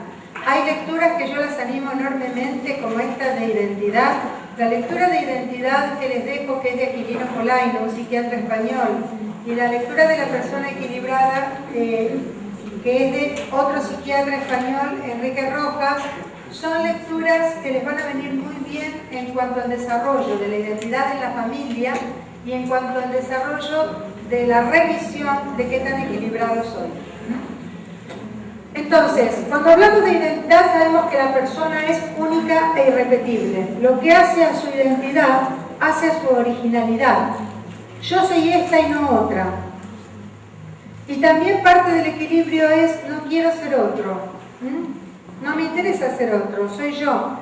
S1: Hay lecturas que yo las animo enormemente, como esta de identidad. La lectura de identidad que les dejo, que es de Quirino Polaino, un psiquiatra español, y la lectura de la persona equilibrada, que es de otro psiquiatra español, Enrique Rojas, son lecturas que les van a venir muy bien en cuanto al desarrollo de la identidad en la familia y en cuanto al desarrollo de la revisión de qué tan equilibrado soy. Entonces, cuando hablamos de identidad sabemos que la persona es única e irrepetible. Lo que hace a su identidad, hace a su originalidad. Yo soy esta y no otra. Y también parte del equilibrio es, no quiero ser otro. No me interesa ser otro, soy yo.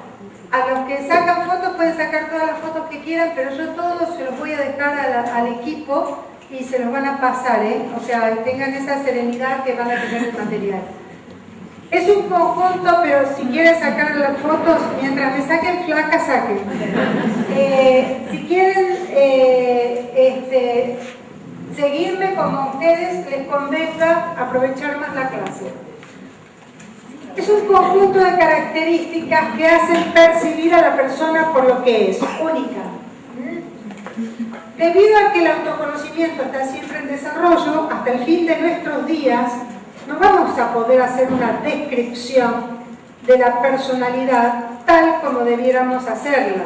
S1: A los que sacan fotos pueden sacar todas las fotos que quieran, pero yo todos se los voy a dejar al equipo y se los van a pasar, O sea, tengan esa serenidad que van a tener el material. Es un conjunto, pero si quieren sacar las fotos, mientras me saquen flaca, saquen. Si quieren seguirme como a ustedes les convenga, aprovechar más la clase. Es un conjunto de características que hacen percibir a la persona por lo que es, única. Debido a que el autoconocimiento está siempre en desarrollo, hasta el fin de nuestros días, no vamos a poder hacer una descripción de la personalidad tal como debiéramos hacerla,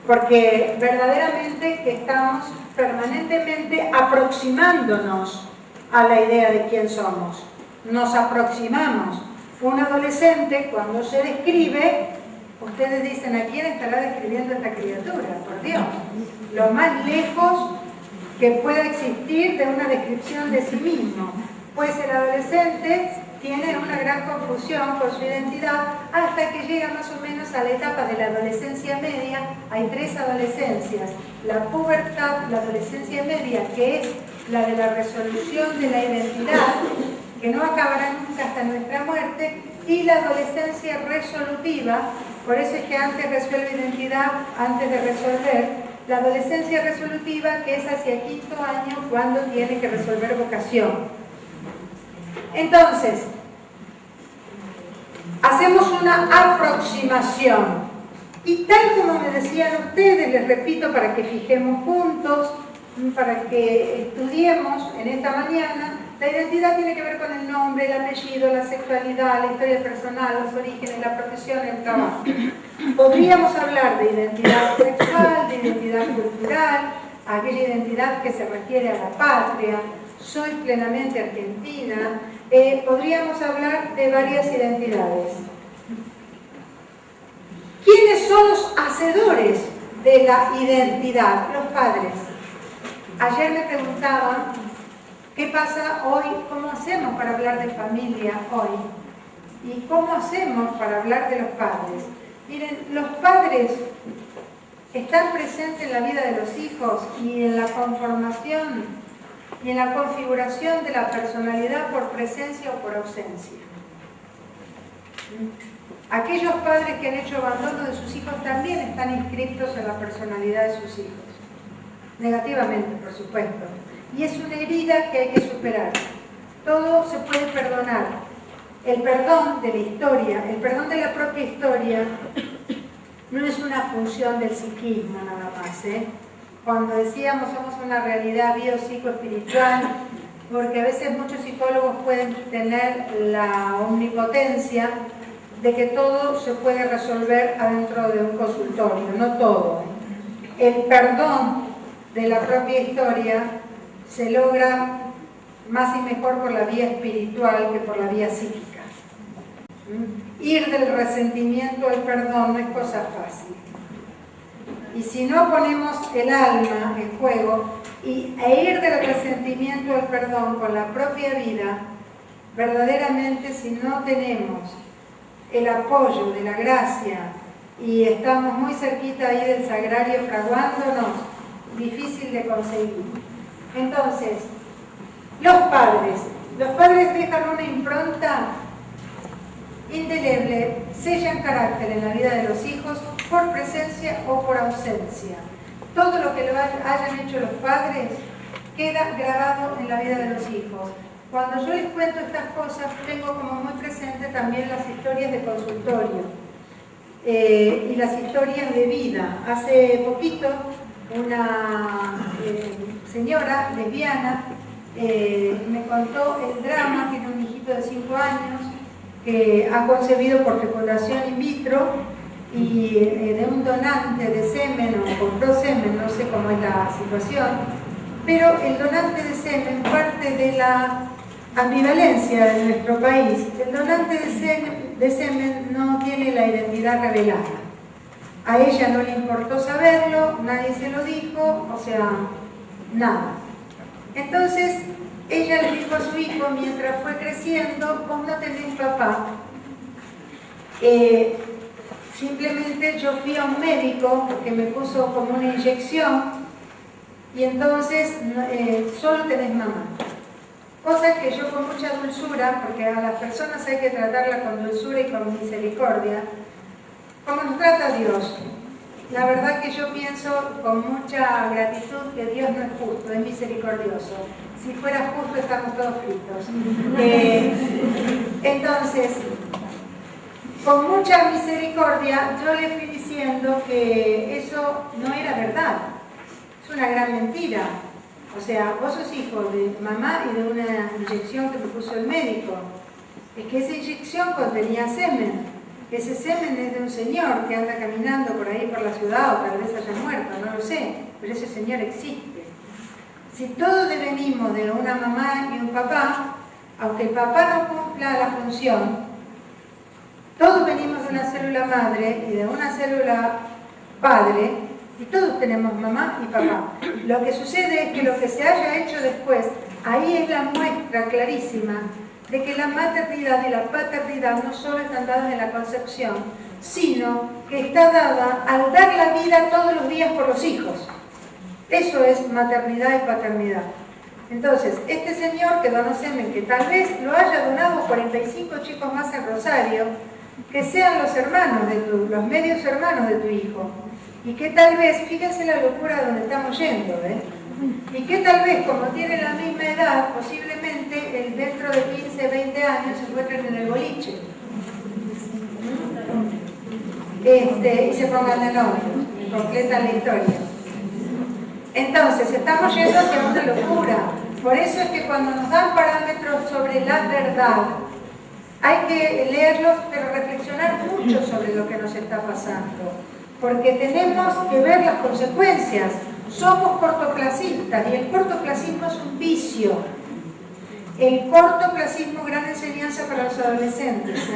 S1: porque verdaderamente que estamos permanentemente aproximándonos a la idea de quién somos. Nos aproximamos. Un adolescente, cuando se describe, ustedes dicen, ¿a quién estará describiendo esta criatura? Por Dios, lo más lejos que pueda existir de una descripción de sí mismo. Pues el adolescente tiene una gran confusión con su identidad hasta que llega más o menos a la etapa de la adolescencia media. Hay 3 adolescencias: la pubertad, la adolescencia media, que es la de la resolución de la identidad, que no acabará nunca hasta nuestra muerte, y la adolescencia resolutiva. Por eso es que antes resuelve identidad, antes de resolver. La adolescencia resolutiva, que es hacia el 5º año, cuando tiene que resolver vocación. Entonces, hacemos una aproximación. Y tal como me decían ustedes, les repito para que fijemos juntos, para que estudiemos en esta mañana, la identidad tiene que ver con el nombre, el apellido, la sexualidad, la historia personal, los orígenes, la profesión, el trabajo. Podríamos hablar de identidad sexual, de identidad cultural, aquella identidad que se refiere a la patria, soy plenamente argentina. Podríamos hablar de varias identidades. ¿Quiénes son los hacedores de la identidad? Los padres. Ayer me preguntaban, ¿qué pasa hoy? ¿Cómo hacemos para hablar de familia hoy? ¿Y cómo hacemos para hablar de los padres? Miren, los padres están presentes en la vida de los hijos y en la conformación y en la configuración de la personalidad por presencia o por ausencia. Aquellos padres que han hecho abandono de sus hijos también están inscritos en la personalidad de sus hijos. Negativamente, por supuesto. Y es una herida que hay que superar. Todo se puede perdonar. El perdón de la historia, el perdón de la propia historia, no es una función del psiquismo nada más, Cuando decíamos somos una realidad biopsicoespiritual, porque a veces muchos psicólogos pueden tener la omnipotencia de que todo se puede resolver adentro de un consultorio, no todo. El perdón de la propia historia se logra más y mejor por la vía espiritual que por la vía psíquica. Ir del resentimiento al perdón no es cosa fácil. Y si no ponemos el alma en juego e ir del resentimiento al perdón con la propia vida, verdaderamente si no tenemos el apoyo de la gracia y estamos muy cerquita ahí del sagrario fraguándonos, difícil de conseguir. Entonces, los padres dejan una impronta indeleble, sellan carácter en la vida de los hijos por presencia o por ausencia. Todo lo que lo hayan hecho los padres queda grabado en la vida de los hijos. Cuando yo les cuento estas cosas, tengo como muy presente también las historias de consultorio y las historias de vida. Hace poquito, una señora lesbiana me contó el drama. Tiene un hijito de 5 años que ha concebido por fecundación in vitro y de un donante de semen o compró semen, no sé cómo es la situación, pero el donante de semen, parte de la ambivalencia de nuestro país, el donante de semen no tiene la identidad revelada. A ella no le importó saberlo, nadie se lo dijo, o sea, nada. Entonces, ella le dijo a su hijo, mientras fue creciendo, vos no tenés papá. Simplemente yo fui a un médico que me puso como una inyección y entonces solo tenés mamá. Cosa que yo con mucha dulzura, porque a las personas hay que tratarla con dulzura y con misericordia, como nos trata Dios. La verdad que yo pienso con mucha gratitud que Dios no es justo, es misericordioso. Si fuera justo estamos todos fritos. Entonces, con mucha misericordia yo le fui diciendo que eso no era verdad. Es una gran mentira. O sea, vos sos hijo de mamá y de una inyección que me puso el médico. Es que esa inyección contenía semen. Ese semen es de un señor que anda caminando por ahí por la ciudad o tal vez haya muerto, no lo sé, pero ese señor existe. Si todos devenimos de una mamá y un papá, aunque el papá no cumpla la función, todos venimos de una célula madre y de una célula padre, y todos tenemos mamá y papá. Lo que sucede es que lo que se haya hecho después ahí es la muestra clarísima de que la maternidad y la paternidad no solo están dadas en la concepción, sino que está dada al dar la vida todos los días por los hijos. Eso es maternidad y paternidad. Entonces, este señor que donó semen, que tal vez lo haya donado 45 chicos más en Rosario, que sean los hermanos los medios hermanos de tu hijo, y que tal vez, fíjense la locura donde estamos yendo, y que tal vez, como tienen la misma edad, posiblemente dentro de 15, 20 años se encuentren en el boliche. Y se pongan de novio, y completan la historia. Entonces, estamos yendo hacia una locura. Por eso es que cuando nos dan parámetros sobre la verdad, hay que leerlos, pero reflexionar mucho sobre lo que nos está pasando. Porque tenemos que ver las consecuencias. Somos cortoplacistas y el cortoplacismo es un vicio. El cortoplacismo, gran enseñanza para los adolescentes.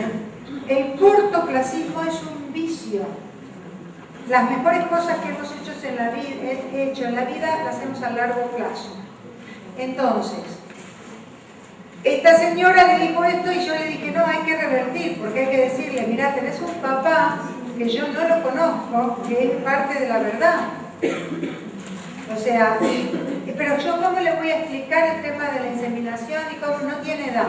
S1: El cortoplacismo es un vicio. Las mejores cosas que hemos hecho en la vida las hacemos a largo plazo. Entonces, esta señora le dijo esto y yo le dije, no, hay que revertir, porque hay que decirle, mira, tenés un papá que yo no lo conozco, que es parte de la verdad. O sea, pero yo cómo le voy a explicar el tema de la inseminación y cómo no tiene edad.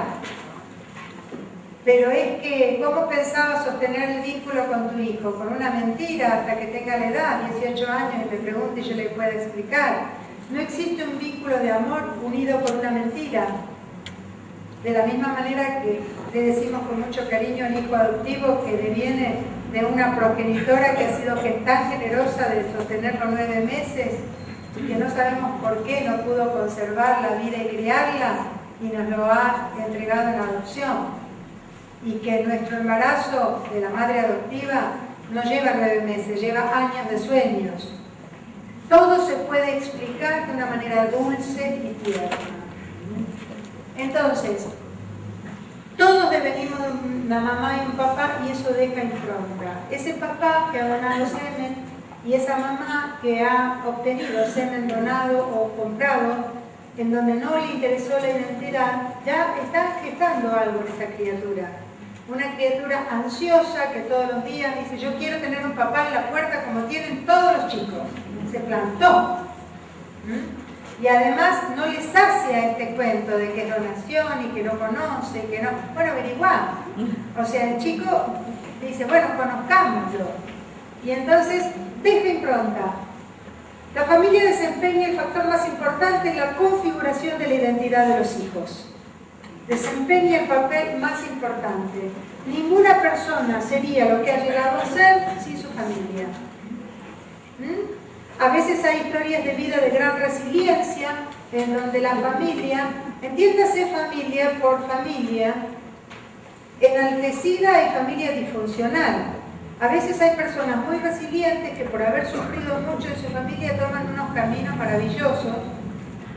S1: Pero es que, ¿cómo pensabas sostener el vínculo con tu hijo? Con una mentira hasta que tenga la edad, 18 años, y me pregunte y yo le pueda explicar. No existe un vínculo de amor unido por una mentira. De la misma manera que le decimos con mucho cariño al hijo adoptivo que deviene de una progenitora que ha sido tan generosa de sostenerlo 9 meses y que no sabemos por qué no pudo conservar la vida y criarla y nos lo ha entregado en adopción. Y que nuestro embarazo de la madre adoptiva no lleva 9 meses, lleva años de sueños. Todo se puede explicar de una manera dulce y tierna. Entonces, todos devenimos de una mamá y un papá y eso deja impronta. Ese papá que ha donado semen y esa mamá que ha obtenido semen donado o comprado en donde no le interesó la identidad, ya está gestando algo en esa criatura. Una criatura ansiosa que todos los días dice, yo quiero tener un papá en la puerta como tienen todos los chicos. Se plantó. Y además no le sacia este cuento de que es donación y que no conoce, que no... Bueno, averiguá. O sea, el chico dice, bueno, conozcámoslo. Y entonces, deja impronta. La familia desempeña el factor más importante en la configuración de la identidad de los hijos. Desempeña el papel más importante. Ninguna persona sería lo que ha llegado a ser sin su familia. A veces hay historias de vida de gran resiliencia en donde la familia, entiéndase familia por familia, enaltecida y familia disfuncional. A veces hay personas muy resilientes que por haber sufrido mucho en su familia toman unos caminos maravillosos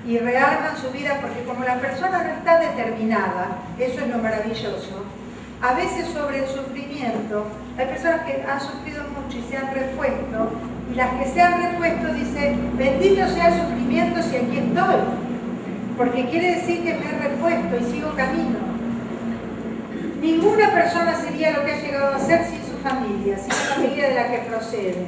S1: y rearman su vida porque como la persona no está determinada, eso es lo maravilloso. A veces sobre el sufrimiento, hay personas que han sufrido mucho y se han repuesto, y las que se han repuesto dicen, bendito sea el sufrimiento si aquí estoy, porque quiere decir que me he repuesto y sigo camino. Ninguna persona sería lo que ha llegado a ser sin su familia, sin la familia de la que procede.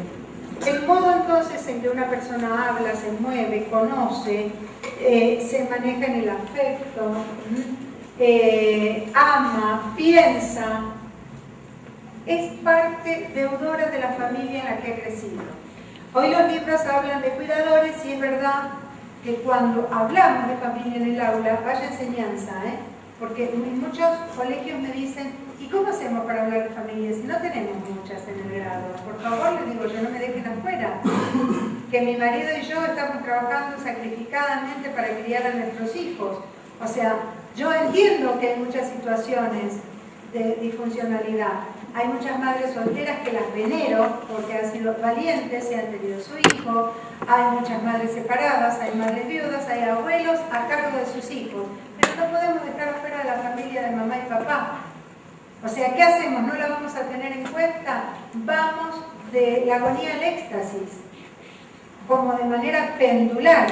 S1: El modo entonces en que una persona habla, se mueve, conoce, se maneja en el afecto, ama, piensa, es parte deudora de la familia en la que ha crecido. Hoy los libros hablan de cuidadores y es verdad que cuando hablamos de familia en el aula, vaya enseñanza, porque en muchos colegios me dicen, ¿y cómo hacemos para hablar de familia si no tenemos muchas en el grado? Por favor, les digo yo, no me dejen afuera. Que mi marido y yo estamos trabajando sacrificadamente para criar a nuestros hijos. O sea, yo entiendo que hay muchas situaciones de disfuncionalidad. Hay muchas madres solteras que las venero porque han sido valientes y han tenido su hijo. Hay muchas madres separadas, hay madres viudas, hay abuelos a cargo de sus hijos. Pero no podemos dejar afuera a la familia de mamá y papá. O sea, ¿qué hacemos? ¿No la vamos a tener en cuenta? Vamos de la agonía al éxtasis, como de manera pendular.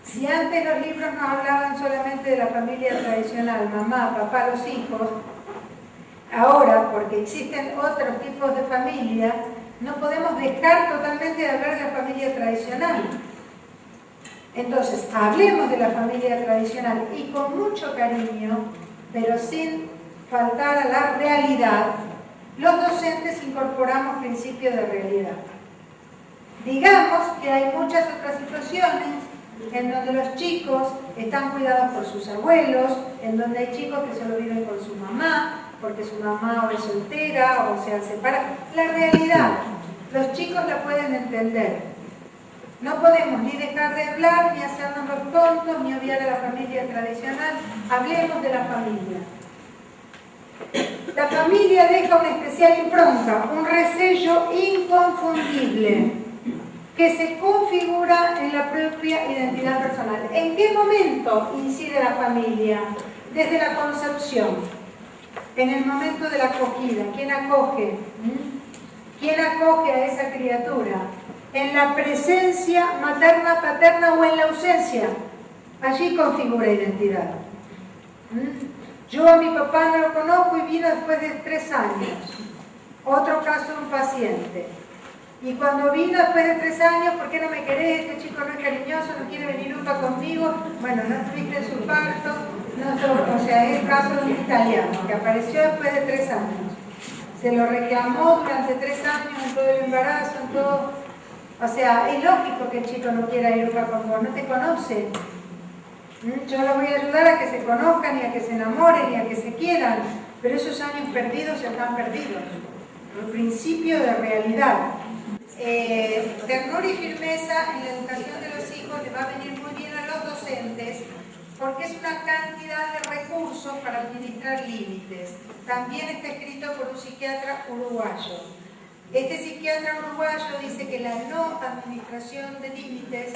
S1: Si antes los libros nos hablaban solamente de la familia tradicional, mamá, papá, los hijos, ahora, porque existen otros tipos de familia, no podemos dejar totalmente de hablar de la familia tradicional. Entonces, hablemos de la familia tradicional y con mucho cariño, pero sin faltar a la realidad, los docentes incorporamos principios de realidad. Digamos que hay muchas otras situaciones en donde los chicos están cuidados por sus abuelos, en donde hay chicos que solo viven con su mamá, porque su mamá o es soltera o se han separado. La realidad, los chicos la pueden entender. No podemos ni dejar de hablar, ni hacernos los tontos, ni obviar a la familia tradicional. Hablemos de la familia. La familia deja una especial impronta, un resello inconfundible, que se configura en la propia identidad personal. ¿En qué momento incide la familia? Desde la concepción, en el momento de la acogida. ¿Quién acoge? ¿Quién acoge a esa criatura? En la presencia materna, paterna o en la ausencia. Allí configura identidad. Yo a mi papá no lo conozco y vino después de 3 años. Otro caso de un paciente. Y cuando vino después de 3 años, ¿por qué no me querés? Este chico no es cariñoso, no quiere venir nunca conmigo. Bueno, no estuviste en su parto. No, o sea, es el caso de un italiano que apareció después de 3 años. Se lo reclamó durante 3 años en todo el embarazo, en todo. O sea, es lógico que el chico no quiera ir nunca con vos, no te conoce. Yo lo voy a ayudar a que se conozcan y a que se enamoren y a que se quieran, pero esos años perdidos están perdidos. El principio de realidad. Ternura y firmeza en la educación de los hijos le va a venir muy bien a los docentes porque es una cantidad de recursos para administrar límites. También está escrito por un psiquiatra uruguayo. Este psiquiatra uruguayo dice que la no administración de límites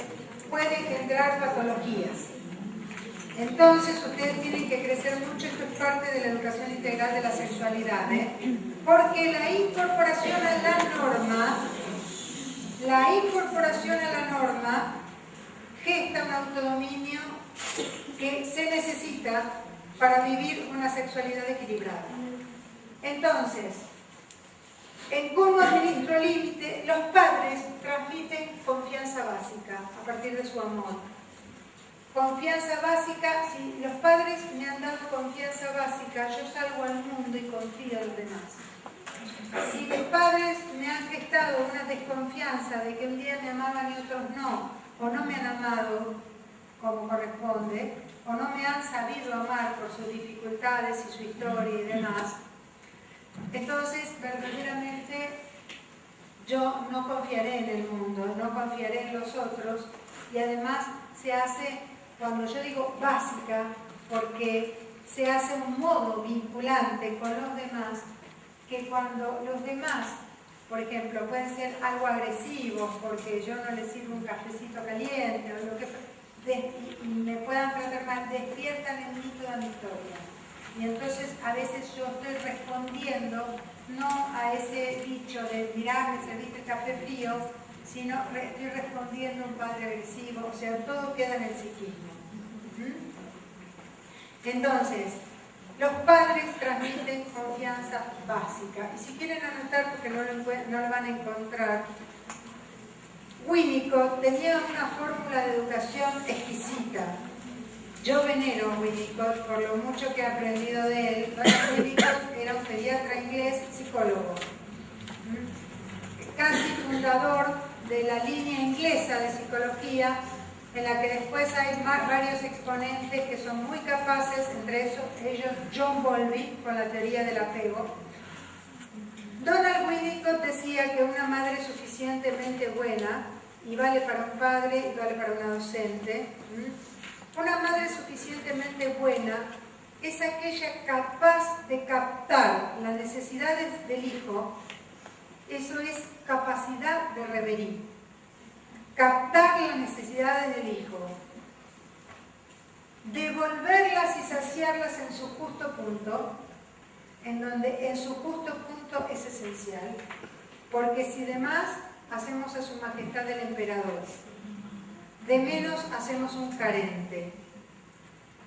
S1: puede generar patologías. Entonces ustedes tienen que crecer mucho, esto es parte de la educación integral de la sexualidad, porque la incorporación a la norma gesta un autodominio que se necesita para vivir una sexualidad equilibrada. Entonces, en cómo administro límite, los padres transmiten confianza básica a partir de su amor. Confianza básica, si los padres me han dado confianza básica, yo salgo al mundo y confío en los demás. Si mis padres me han gestado una desconfianza de que un día me amaban y otros no, o no me han amado como corresponde, o no me han sabido amar por sus dificultades y su historia y demás, entonces verdaderamente yo no confiaré en el mundo, no confiaré en los otros, y además se hace, cuando yo digo básica, porque se hace un modo vinculante con los demás, que cuando los demás, por ejemplo, pueden ser algo agresivos, porque yo no les sirvo un cafecito caliente, o lo que y me puedan tratar mal, despiertan en mí toda mi historia. Y entonces a veces yo estoy respondiendo no a ese dicho de mirá, me serviste café frío, sino estoy respondiendo a un padre agresivo, o sea, todo queda en el psiquismo. Entonces, los padres transmiten confianza básica. Y si quieren anotar, porque no lo van a encontrar, Winnicott tenía una fórmula de educación exquisita. Yo venero a Winnicott por lo mucho que he aprendido de él. Winnicott era un pediatra inglés, psicólogo, casi fundador de la línea inglesa de psicología, en la que después hay varios exponentes que son muy capaces, entre ellos John Bowlby con la teoría del apego. Donald Winnicott decía que una madre suficientemente buena, y vale para un padre y vale para una docente, una madre suficientemente buena es aquella capaz de captar las necesidades del hijo. Eso es capacidad de reverie. Captar las necesidades del hijo, devolverlas y saciarlas en su justo punto, en donde en su justo punto es esencial, porque si demás hacemos a su majestad el emperador. de menos hacemos un carente.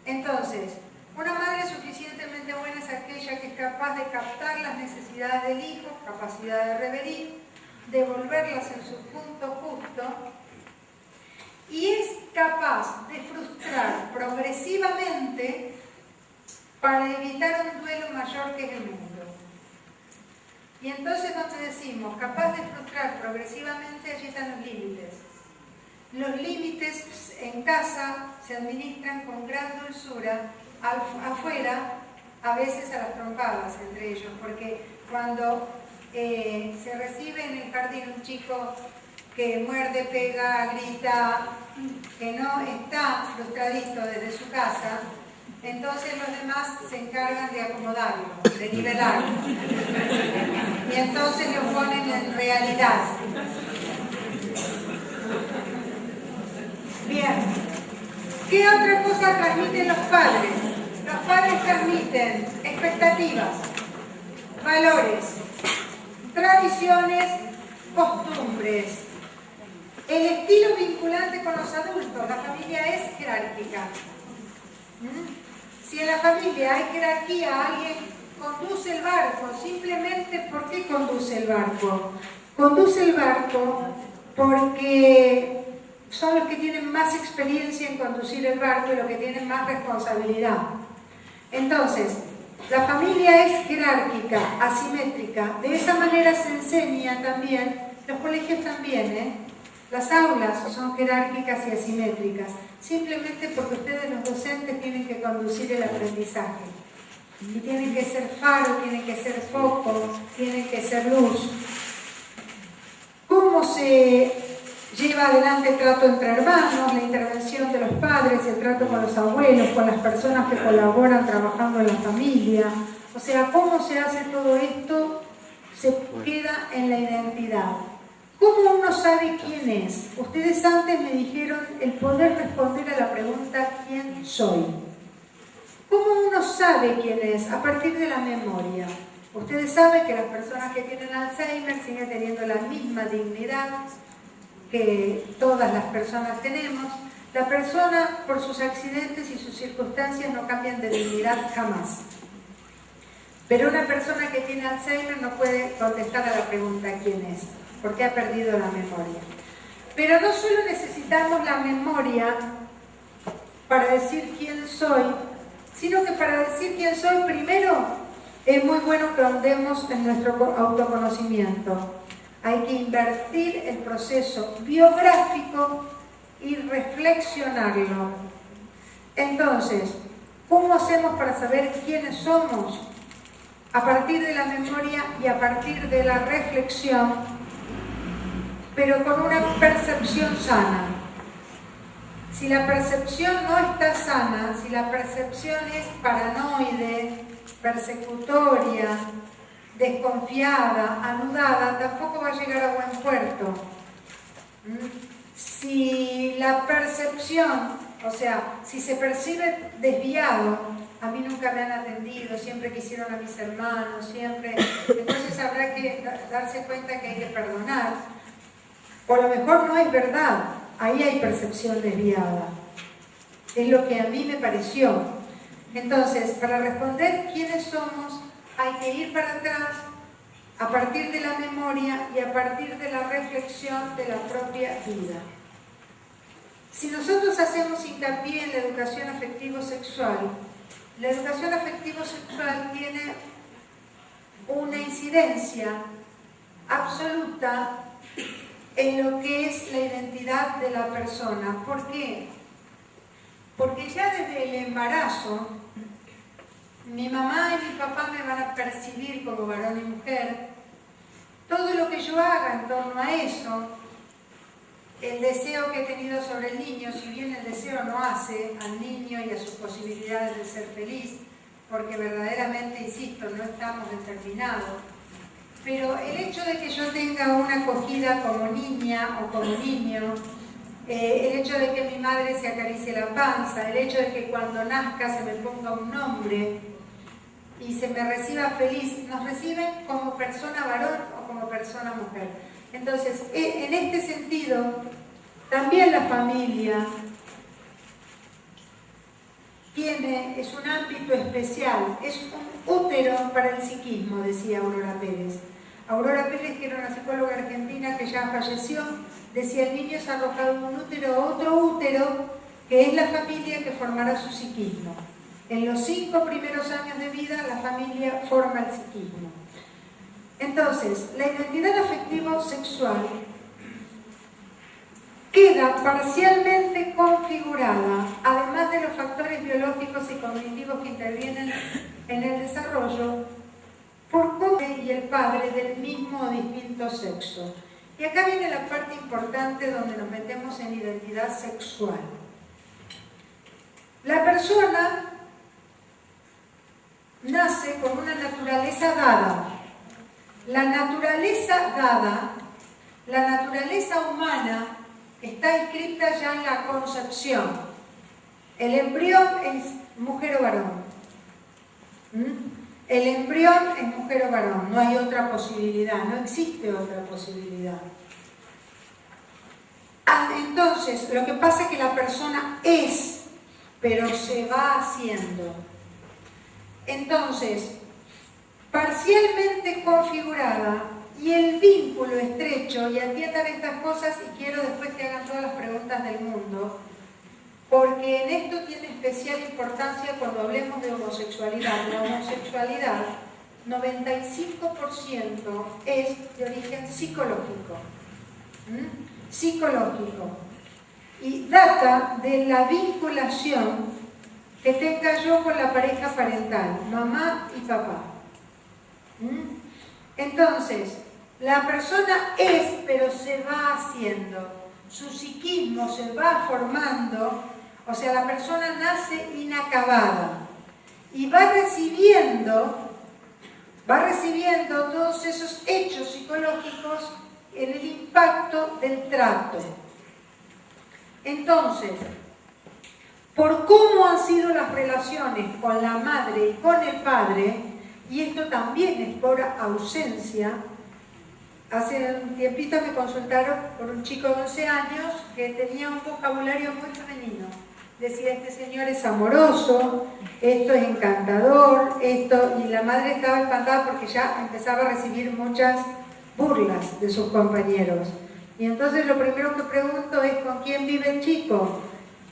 S1: Entonces, una madre suficientemente buena es aquella que es capaz de captar las necesidades del hijo, capacidad de reverir, devolverlas en su punto justo, y es capaz de frustrar progresivamente para evitar un duelo mayor que es el mundo. Y entonces cuando decimos capaz de frustrar progresivamente, allí están los límites. Los límites en casa se administran con gran dulzura, afuera a veces a las trompadas entre ellos, porque cuando se recibe en el jardín un chico que muerde, pega, grita, que no está frustradito desde su casa, entonces los demás se encargan de acomodarlo, de nivelarlo. Y entonces lo ponen en realidad. Bien. ¿Qué otra cosa transmiten los padres? Los padres transmiten expectativas, valores, tradiciones, costumbres, el estilo vinculante con los adultos. La familia es jerárquica. Si en la familia hay jerarquía, alguien conduce el barco, simplemente ¿por qué conduce el barco? Conduce el barco porque son los que tienen más experiencia en conducir el barco y los que tienen más responsabilidad. Entonces, la familia es jerárquica, asimétrica. De esa manera se enseña también, los colegios también, Las aulas son jerárquicas y asimétricas, simplemente porque ustedes los docentes tienen que conducir el aprendizaje. Y tienen que ser faro, tienen que ser foco, tienen que ser luz. ¿Cómo se lleva adelante el trato entre hermanos, la intervención de los padres, el trato con los abuelos, con las personas que colaboran trabajando en la familia? O sea, ¿cómo se hace todo esto? Se queda en la identidad. ¿Cómo uno sabe quién es? Ustedes antes me dijeron el poder responder a la pregunta ¿quién soy? ¿Cómo uno sabe quién es? A partir de la memoria. Ustedes saben que las personas que tienen Alzheimer siguen teniendo la misma dignidad que todas las personas tenemos. La persona, por sus accidentes y sus circunstancias, no cambian de dignidad jamás. Pero una persona que tiene Alzheimer no puede contestar a la pregunta ¿quién es? Porque ha perdido la memoria. Pero no solo necesitamos la memoria para decir quién soy, sino que para decir quién soy, primero es muy bueno que ahondemos en nuestro autoconocimiento. Hay que invertir el proceso biográfico y reflexionarlo. Entonces, ¿cómo hacemos para saber quiénes somos? A partir de la memoria y a partir de la reflexión, pero con una percepción sana. Si la percepción no está sana, si la percepción es paranoide, persecutoria, desconfiada, anudada, tampoco va a llegar a buen puerto. Si la percepción, o sea, si se percibe desviado, a mí nunca me han atendido, siempre quisieron a mis hermanos, siempre, entonces habrá que darse cuenta que hay que perdonar. O a lo mejor no es verdad, ahí hay percepción desviada. Es lo que a mí me pareció. Entonces, para responder quiénes somos, hay que ir para atrás, a partir de la memoria y a partir de la reflexión de la propia vida. Si nosotros hacemos hincapié en la educación afectivo-sexual, la educación afectivo-sexual tiene una incidencia absoluta en lo que es la identidad de la persona. ¿Por qué? Porque ya desde el embarazo, mi mamá y mi papá me van a percibir como varón y mujer. Todo lo que yo haga en torno a eso, el deseo que he tenido sobre el niño, si bien el deseo no hace al niño y a sus posibilidades de ser feliz, porque verdaderamente, insisto, no estamos determinados, pero el hecho de que yo tenga una acogida como niña o como niño, el hecho de que mi madre se acaricie la panza, el hecho de que cuando nazca se me ponga un nombre y se me reciba feliz, nos reciben como persona varón o como persona mujer. Entonces, en este sentido, También la familia es un ámbito especial, es un útero para el psiquismo, decía Aurora Pérez. Aurora Pérez, que era una psicóloga argentina que ya falleció, decía: el niño es arrojado de un útero a otro útero, que es la familia que formará su psiquismo. En los 5 primeros años de vida, la familia forma el psiquismo. Entonces, la identidad afectivo-sexual queda parcialmente configurada, además de los factores biológicos y cognitivos que intervienen en el desarrollo, por cómo y el padre del mismo o distinto sexo. Y acá viene la parte importante donde nos metemos en identidad sexual. La persona nace con una naturaleza dada. La naturaleza dada, la naturaleza humana, está inscrita ya en la concepción. El embrión es mujer o varón. El embrión es mujer o varón, no hay otra posibilidad, no existe otra posibilidad. Entonces, lo que pasa es que la persona es, pero se va haciendo. Entonces, parcialmente configurada y el vínculo estrecho, y atiendan estas cosas y quiero después que hagan todas las preguntas del mundo, porque en esto tiene especial importancia cuando hablemos de homosexualidad. La homosexualidad, 95% es de origen psicológico. Psicológico. Y data de la vinculación que tenga yo con la pareja parental, mamá y papá. Entonces, la persona es, pero se va haciendo. Su psiquismo se va formando. O sea, la persona nace inacabada y va recibiendo todos esos hechos psicológicos en el impacto del trato. Entonces, por cómo han sido las relaciones con la madre y con el padre, y esto también es por ausencia. Hace un tiempito me consultaron por un chico de 11 años que tenía un vocabulario muy femenino. Decía: este señor es amoroso, esto es encantador, esto... Y la madre estaba espantada porque ya empezaba a recibir muchas burlas de sus compañeros. Y entonces lo primero que pregunto es: ¿con quién vive el chico?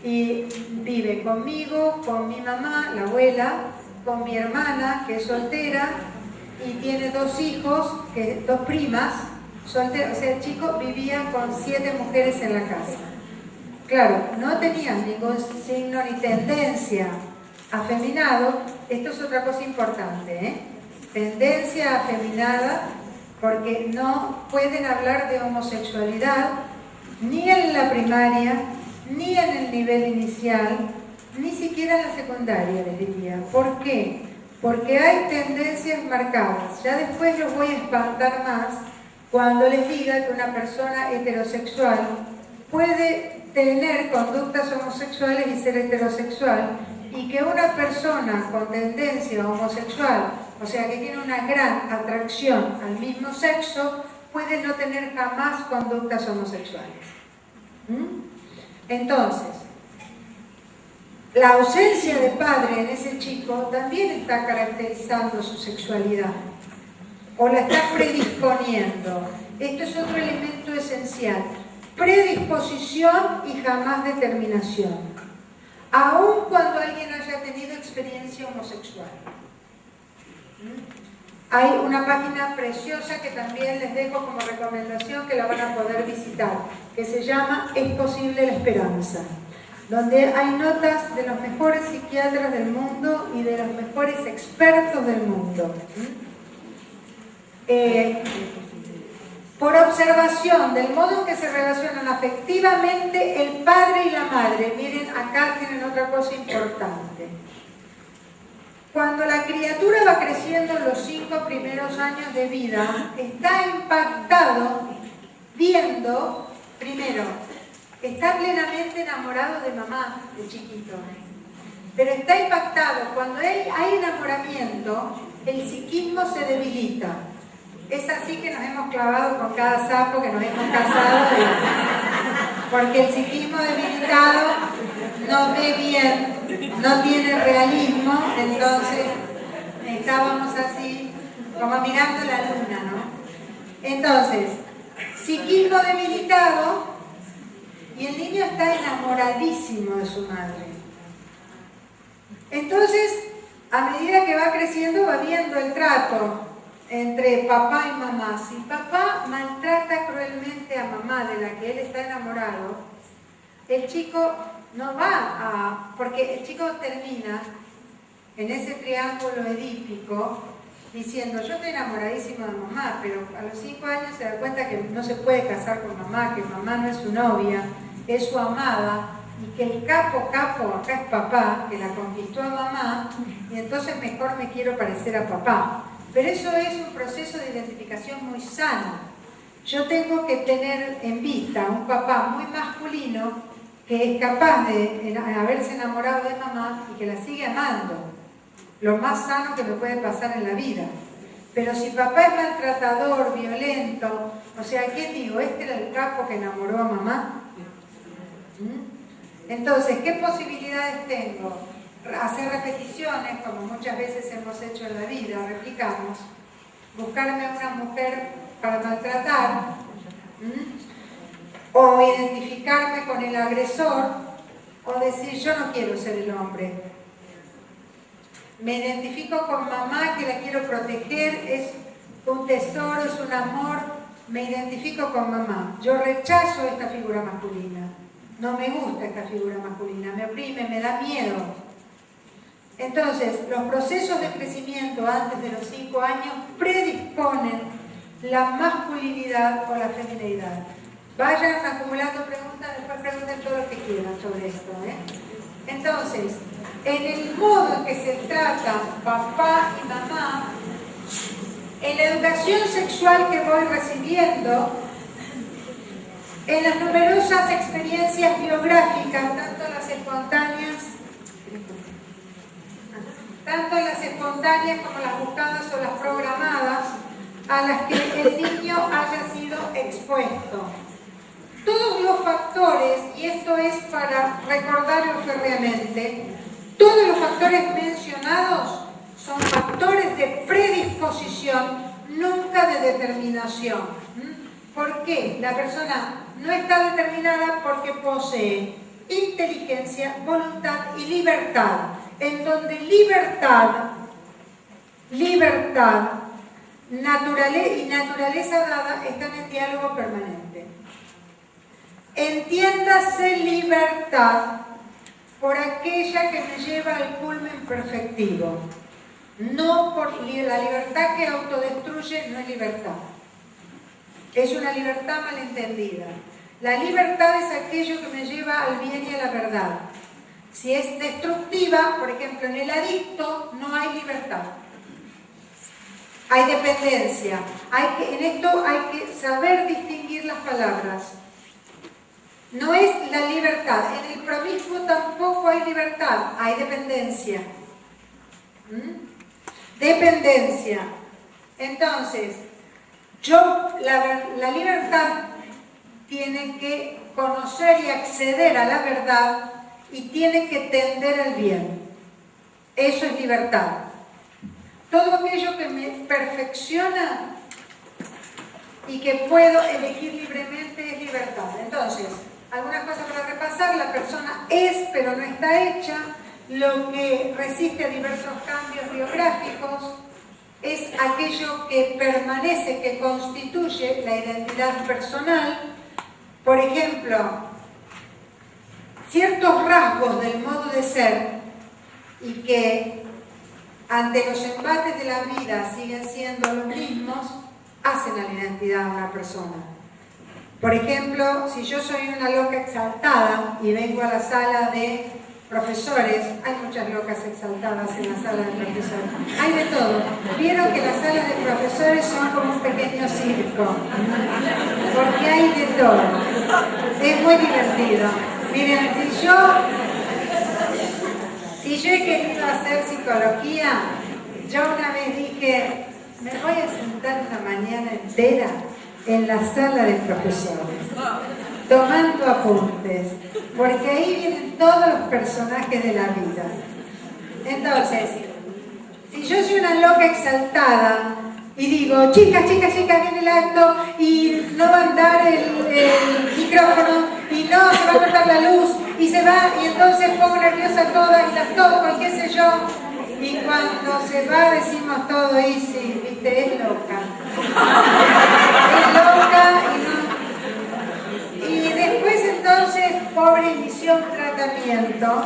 S1: Y vive conmigo, con mi mamá, la abuela, con mi hermana, que es soltera, y tiene 2 hijos, 2 primas, solteras. O sea, el chico vivía con 7 mujeres en la casa. Claro, no tenían ningún signo ni tendencia afeminado. Esto es otra cosa importante, tendencia afeminada, porque no pueden hablar de homosexualidad ni en la primaria, ni en el nivel inicial, ni siquiera en la secundaria, les diría. ¿Por qué? Porque hay tendencias marcadas. Ya después los voy a espantar más cuando les diga que una persona heterosexual puede tener conductas homosexuales y ser heterosexual, y que una persona con tendencia homosexual, o sea que tiene una gran atracción al mismo sexo, puede no tener jamás conductas homosexuales. Entonces, la ausencia de padre en ese chico también está caracterizando su sexualidad, o la está predisponiendo. Esto es otro elemento esencial: predisposición y jamás determinación, aun cuando alguien haya tenido experiencia homosexual. Hay una página preciosa que también les dejo como recomendación, que la van a poder visitar, que se llama Es posible la esperanza, donde hay notas de los mejores psiquiatras del mundo y de los mejores expertos del mundo. Por observación del modo en que se relacionan afectivamente el padre y la madre. Miren, acá tienen otra cosa importante. Cuando la criatura va creciendo en los 5 primeros años de vida, está impactado viendo, primero, está plenamente enamorado de mamá de chiquito, pero está impactado. Cuando hay enamoramiento, el psiquismo se debilita. Es así que nos hemos clavado con cada sapo que nos hemos casado. porque el psiquismo debilitado no ve bien, no tiene realismo, entonces estábamos así, como mirando la luna, ¿no? Entonces, psiquismo debilitado y el niño está enamoradísimo de su madre. Entonces, a medida que va creciendo, va viendo el trato entre papá y mamá. Si papá maltrata cruelmente a mamá de la que él está enamorado, el chico no va a... porque el chico termina en ese triángulo edípico diciendo, yo estoy enamoradísimo de mamá, pero a los 5 años se da cuenta que no se puede casar con mamá, que mamá no es su novia, es su amada, y que el capo acá es papá, que la conquistó a mamá, y entonces mejor me quiero parecer a papá. Pero eso es un proceso de identificación muy sano. Yo tengo que tener en vista un papá muy masculino que es capaz de haberse enamorado de mamá y que la sigue amando. Lo más sano que me puede pasar en la vida. Pero si papá es maltratador, violento, o sea, ¿qué digo? ¿Este era el capo que enamoró a mamá? Entonces, ¿qué posibilidades tengo? Hacer repeticiones, como muchas veces hemos hecho en la vida, replicamos. Buscarme a una mujer para maltratar, o identificarme con el agresor, o decir, yo no quiero ser el hombre. Me identifico con mamá, que la quiero proteger, es un tesoro, es un amor. Me identifico con mamá. Yo rechazo esta figura masculina. No me gusta esta figura masculina, me oprime, me da miedo. Entonces, los procesos de crecimiento antes de los 5 años predisponen la masculinidad o la feminidad. Vayan acumulando preguntas, después pregunten todo lo que quieran sobre esto, ¿eh? Entonces, en el modo en que se trata papá y mamá, en la educación sexual que voy recibiendo, en las numerosas experiencias biográficas, tanto las espontáneas como las buscadas o las programadas, a las que el niño haya sido expuesto. Todos los factores, y esto es para recordarlo férreamente, todos los factores mencionados son factores de predisposición, nunca de determinación. ¿Por qué? La persona no está determinada porque posee inteligencia, voluntad y libertad, en donde libertad, y naturaleza dada están en diálogo permanente. Entiéndase libertad por aquella que me lleva al culmen perfectivo, no por la libertad que autodestruye, no es libertad. Es una libertad malentendida. La libertad es aquello que me lleva al bien y a la verdad. Si es destructiva, por ejemplo, en el adicto no hay libertad. Hay dependencia. En esto hay que saber distinguir las palabras. No es la libertad. En el promiscuo tampoco hay libertad, hay dependencia. Dependencia. Entonces, la libertad tiene que conocer y acceder a la verdad y tiene que tender al bien. Eso es libertad. Todo aquello que me perfecciona y que puedo elegir libremente es libertad. Entonces, algunas cosas para repasar: la persona es, pero no está hecha. Lo que resiste a diversos cambios biográficos es aquello que permanece, que constituye la identidad personal. Por ejemplo, ciertos rasgos del modo de ser y que ante los embates de la vida siguen siendo los mismos, hacen a la identidad de una persona. Por ejemplo, si yo soy una loca exaltada y vengo a la sala de profesores, hay muchas locas exaltadas en la sala de profesores, hay de todo. Vieron que las salas de profesores son como un pequeño circo, porque hay de todo. Es muy divertido. Miren, si yo he querido hacer psicología, yo una vez dije, me voy a sentar una mañana entera en la sala de profesores. tomando apuntes, porque ahí vienen todos los personajes de la vida. Entonces, si yo soy una loca exaltada y digo, chicas, chicas, chicas, viene el acto y no va a andar el micrófono y no se va a cortar la luz y se va, y entonces pongo nerviosa a todas y las toco y qué sé yo, y cuando se va decimos todo easy, viste, es loca. Es loca y no. Y después entonces, pobre, inició un tratamiento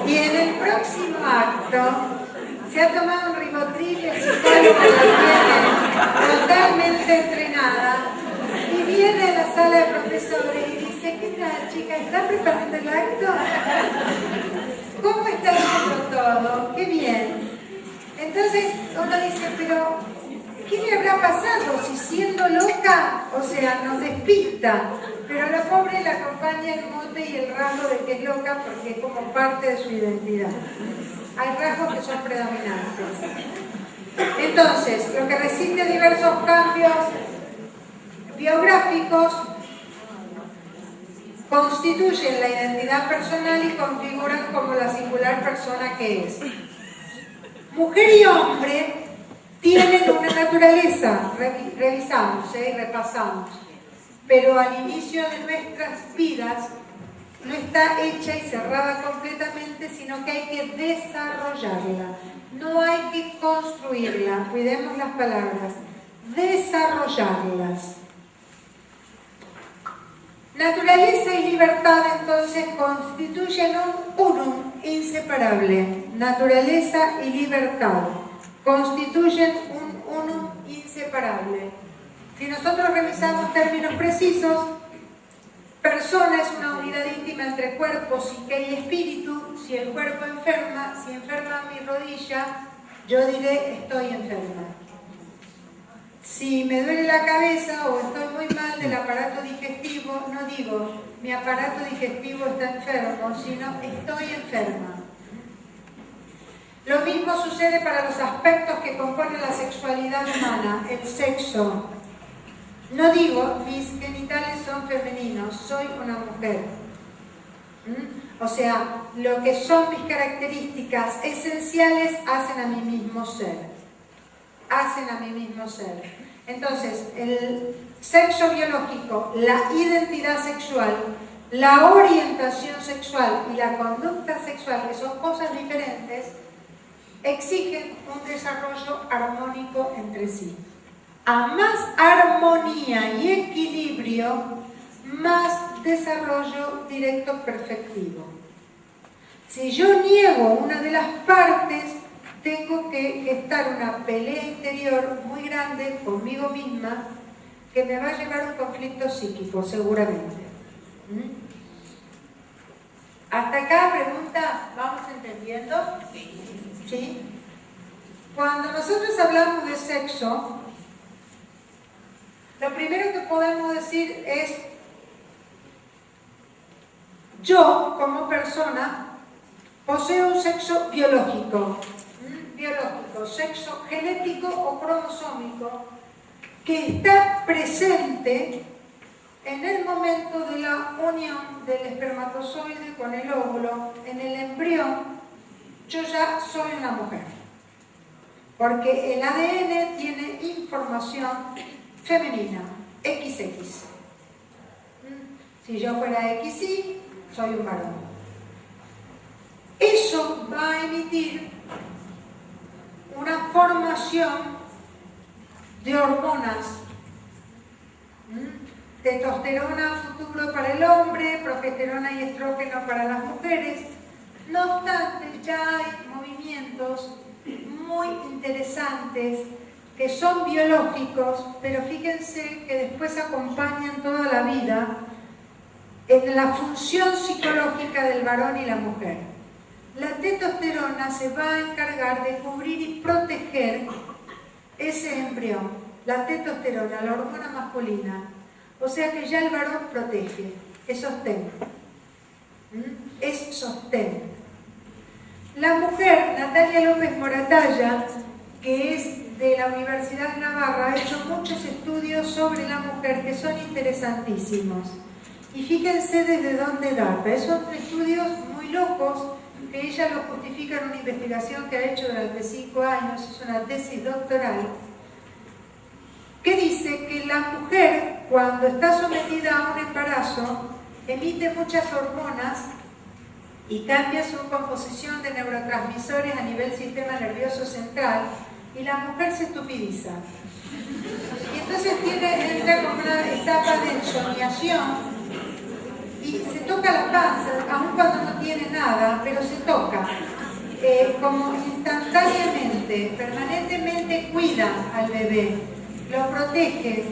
S1: y en el próximo acto se ha tomado un ribotril y el psicólogo la tiene totalmente entrenada y viene a la sala de profesores y dice, ¿qué tal, chica? ¿Está preparando el acto? ¿Cómo está yendo todo? ¡Qué bien! Entonces uno dice, pero ¿qué le habrá pasado? Si siendo loca, o sea, nos despista, pero a la pobre la acompaña el mote y el rasgo de que es loca porque es como parte de su identidad. Hay rasgos que son predominantes. Entonces, lo que resiste diversos cambios biográficos constituyen la identidad personal y configuran como la singular persona que es. Mujer y hombre tienen una naturaleza, revisamos y repasamos, pero al inicio de nuestras vidas no está hecha y cerrada completamente, sino que hay que desarrollarla. No hay que construirla, cuidemos las palabras, desarrollarlas. Naturaleza y libertad entonces constituyen un unum inseparable. Naturaleza y libertad constituyen un unum inseparable. Si nosotros revisamos términos precisos, persona es una unidad íntima entre cuerpo, psique y espíritu. Si el cuerpo enferma, si enferma mi rodilla, yo diré estoy enferma. Si me duele la cabeza o estoy muy mal del aparato digestivo, no digo mi aparato digestivo está enfermo, sino estoy enferma. Lo mismo sucede para los aspectos que componen la sexualidad humana, el sexo. No digo mis genitales son femeninos, soy una mujer. O sea, lo que son mis características esenciales hacen a mi mismo ser. Hacen a mi mismo ser. Entonces, el sexo biológico, la identidad sexual, la orientación sexual y la conducta sexual, que son cosas diferentes, exigen un desarrollo armónico entre sí. A más armonía y equilibrio, más desarrollo directo perfectivo. Si yo niego una de las partes, tengo que gestar una pelea interior muy grande conmigo misma que me va a llevar a un conflicto psíquico, seguramente. ¿Hasta acá, pregunta? ¿Vamos entendiendo? ¿Sí? Cuando nosotros hablamos de sexo, lo primero que podemos decir es, yo como persona poseo un sexo biológico, sexo genético o cromosómico, que está presente en el momento de la unión del espermatozoide con el óvulo, en el embrión. Yo ya soy una mujer, porque el ADN tiene información femenina, XX. Si yo fuera XY, soy un varón. Eso va a emitir una formación de hormonas, testosterona futuro para el hombre, progesterona y estrógeno para las mujeres. No obstante, ya hay movimientos muy interesantes que son biológicos, pero fíjense que después acompañan toda la vida en la función psicológica del varón y la mujer. La testosterona se va a encargar de cubrir y proteger ese embrión, la testosterona, la hormona masculina. O sea que ya el varón protege, es sostén. Es sostén. La mujer, Natalia López Moratalla, que es de la Universidad de Navarra, ha hecho muchos estudios sobre la mujer que son interesantísimos. Y fíjense desde dónde data. Son estudios muy locos que ella lo justifica en una investigación que ha hecho durante 5 años, es una tesis doctoral, que dice que la mujer, cuando está sometida a un embarazo, emite muchas hormonas y cambia su composición de neurotransmisores a nivel sistema nervioso central, y la mujer se estupidiza. Y entonces entra como una etapa de ensoñación y se toca la panza, aun cuando no tiene nada, pero se toca. Como instantáneamente, permanentemente cuida al bebé, lo protege.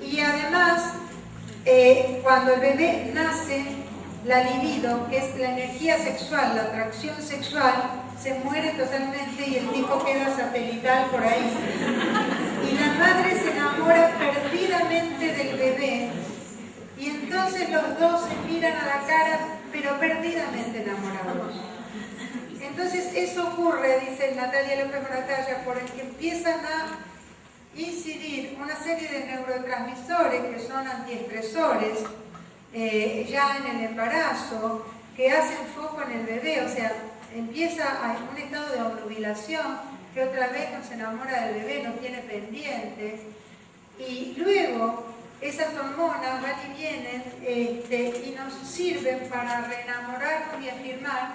S1: Y además, cuando el bebé nace, la libido, que es la energía sexual, la atracción sexual, se muere totalmente y el tipo queda satelital por ahí. Y la madre se enamora perdidamente del bebé. Y entonces los dos se miran a la cara, pero perdidamente enamorados. Entonces eso ocurre, dice Natalia López Moratalla, porque empiezan a incidir una serie de neurotransmisores que son antiestresores ya en el embarazo, que hacen foco en el bebé, o sea, empieza un estado de obnubilación que otra vez nos enamora del bebé, nos tiene pendientes, y luego esas hormonas van y vienen y nos sirven para reenamorarnos y afirmar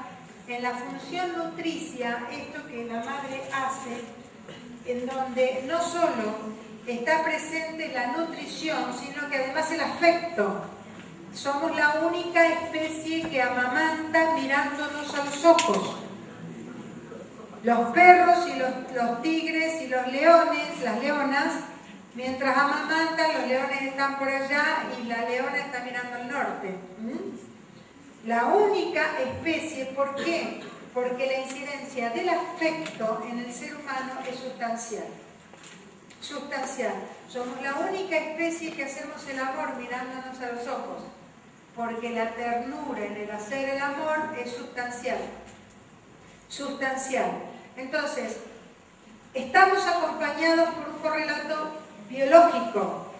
S1: en la función nutricia esto que la madre hace, en donde no solo está presente la nutrición, sino que además el afecto. Somos la única especie que amamanta mirándonos a los ojos. Los perros y los tigres y los leones, las leonas, mientras amamantan, los leones están por allá y la leona está mirando al norte. La única especie, ¿por qué? Porque la incidencia del afecto en el ser humano es sustancial. Sustancial. Somos la única especie que hacemos el amor mirándonos a los ojos, porque la ternura en el hacer el amor es sustancial. Sustancial. Entonces, estamos acompañados por un correlato biológico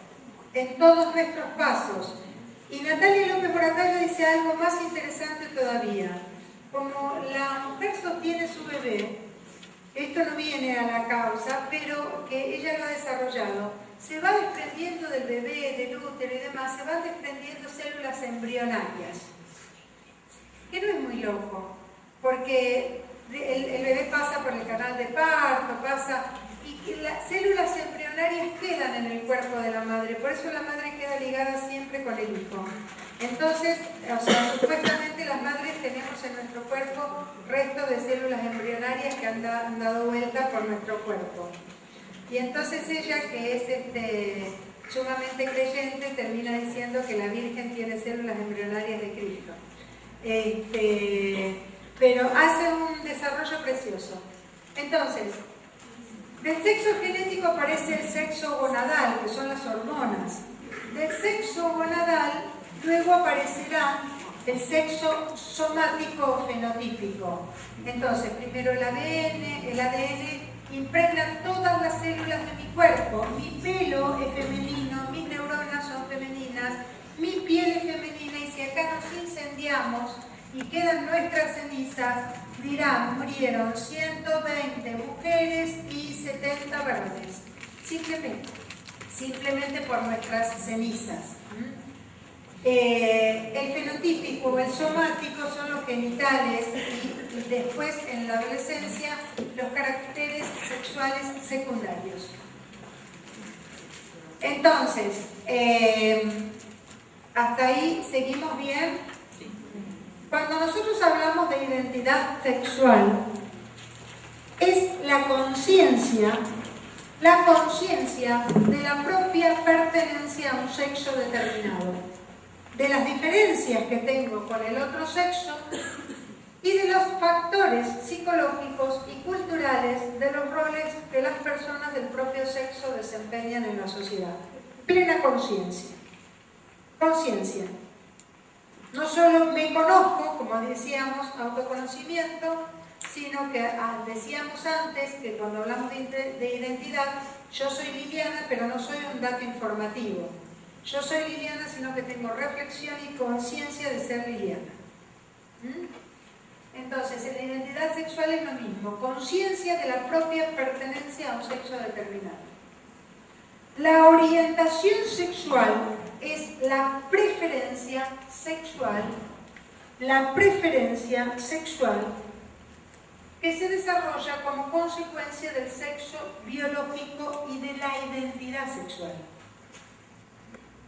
S1: en todos nuestros pasos. Y Natalia López Moratalla dice algo más interesante todavía. Como la mujer sostiene su bebé, esto no viene a la causa, pero que ella lo ha desarrollado, se va desprendiendo del bebé, del útero y demás, se van desprendiendo células embrionarias. Que no es muy loco, porque el bebé pasa por el canal de parto, y las células embrionarias quedan en el cuerpo de la madre, por eso la madre queda ligada siempre con el hijo. Entonces, o sea, supuestamente las madres tenemos en nuestro cuerpo restos de células embrionarias que han dado vuelta por nuestro cuerpo. Y entonces ella, que es sumamente creyente, termina diciendo que la Virgen tiene células embrionarias de Cristo. Pero hace un desarrollo precioso. Entonces, del sexo genético aparece el sexo gonadal, que son las hormonas. Del sexo gonadal luego aparecerá el sexo somático o fenotípico. Entonces, primero el ADN impregna todas las células de mi cuerpo. Mi pelo es femenino, mis neuronas son femeninas, mi piel es femenina, y si acá nos incendiamos y quedan nuestras cenizas, dirán, murieron 120 mujeres y 70 varones. Simplemente por nuestras cenizas. El fenotípico o el somático son los genitales y después en la adolescencia los caracteres sexuales secundarios. Entonces, hasta ahí seguimos bien. Cuando nosotros hablamos de identidad sexual, es la conciencia de la propia pertenencia a un sexo determinado, de las diferencias que tengo con el otro sexo y de los factores psicológicos y culturales de los roles que las personas del propio sexo desempeñan en la sociedad. Plena conciencia. Conciencia. No solo me conozco, como decíamos, autoconocimiento, sino que decíamos antes que cuando hablamos de identidad, yo soy Liliana, pero no soy un dato informativo. yo soy Liliana, sino que tengo reflexión y conciencia de ser Liliana. Entonces, en la identidad sexual es lo mismo, conciencia de la propia pertenencia a un sexo determinado. La orientación sexual es la preferencia sexual que se desarrolla como consecuencia del sexo biológico y de la identidad sexual.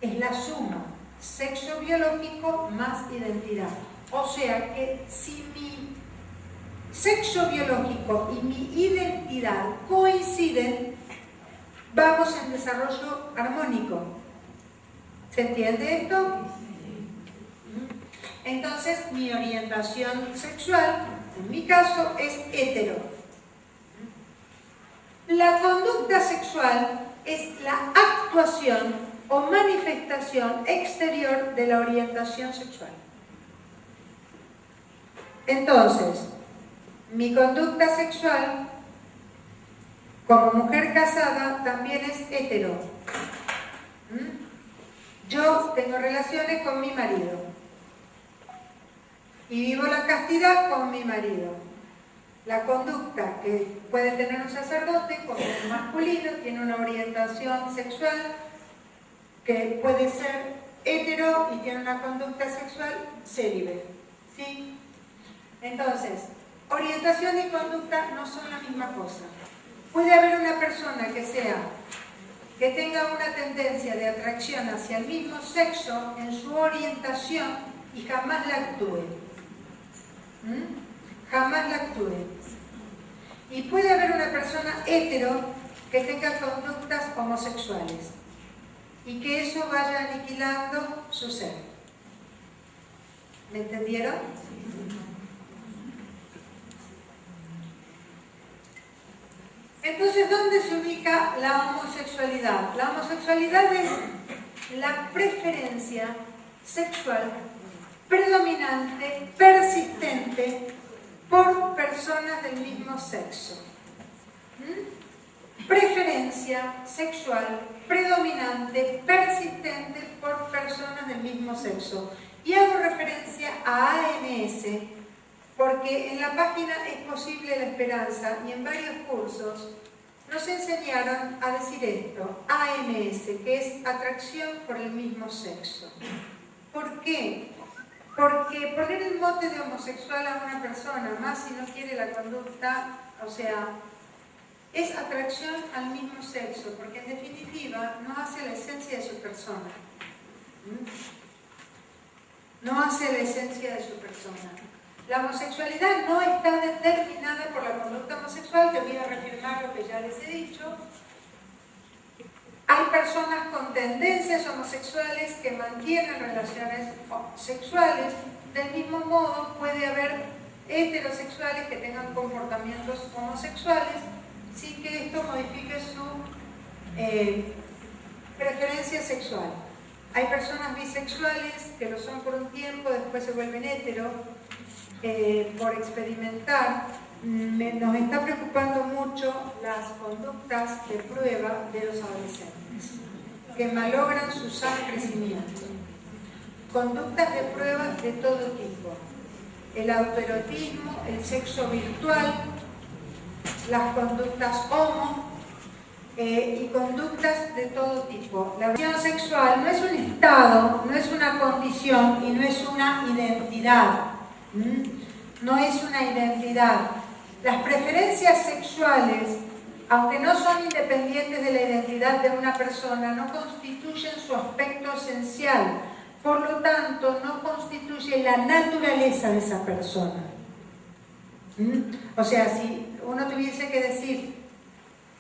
S1: Es la suma, sexo biológico más identidad. O sea que si mi sexo biológico y mi identidad coinciden, vamos en desarrollo armónico. ¿Se entiende esto? Entonces, mi orientación sexual, en mi caso, es hetero. La conducta sexual es la actuación o manifestación exterior de la orientación sexual. Entonces, mi conducta sexual como mujer casada también es hetero. Yo tengo relaciones con mi marido y vivo la castidad con mi marido. La conducta que puede tener un sacerdote como un masculino tiene una orientación sexual que puede ser hetero y tiene una conducta sexual célibe. ¿Sí? Entonces, orientación y conducta no son la misma cosa. Puede haber una persona que tenga una tendencia de atracción hacia el mismo sexo en su orientación y jamás la actúe. Jamás la actúe. Y puede haber una persona hetero que tenga conductas homosexuales y que eso vaya aniquilando su ser. ¿Me entendieron? Entonces, ¿dónde se ubica la homosexualidad? La homosexualidad es la preferencia sexual predominante, persistente, por personas del mismo sexo. Preferencia sexual predominante, persistente, por personas del mismo sexo. Y hago referencia a AMS, porque en la página Es Posible la Esperanza y en varios cursos nos enseñaron a decir esto, AMS, que es atracción por el mismo sexo. ¿Por qué? Porque poner el mote de homosexual a una persona, más si no quiere la conducta, o sea, es atracción al mismo sexo, porque en definitiva no hace la esencia de su persona. No hace la esencia de su persona. La homosexualidad no está determinada por la conducta homosexual, que voy a reafirmar lo que ya les he dicho. Hay personas con tendencias homosexuales que mantienen relaciones sexuales. Del mismo modo, puede haber heterosexuales que tengan comportamientos homosexuales sin que esto modifique su preferencia sexual. Hay personas bisexuales que lo son por un tiempo, después se vuelven hetero, por experimentar. Nos está preocupando mucho las conductas de prueba de los adolescentes, que malogran su sano crecimiento. Conductas de prueba de todo tipo. El autoerotismo, el sexo virtual, las conductas homo y conductas de todo tipo. La orientación sexual no es un estado, no es una condición y no es una identidad. No es una identidad. Las preferencias sexuales, aunque no son independientes de la identidad de una persona, no constituyen su aspecto esencial, por lo tanto, no constituye la naturaleza de esa persona. O sea, si uno tuviese que decir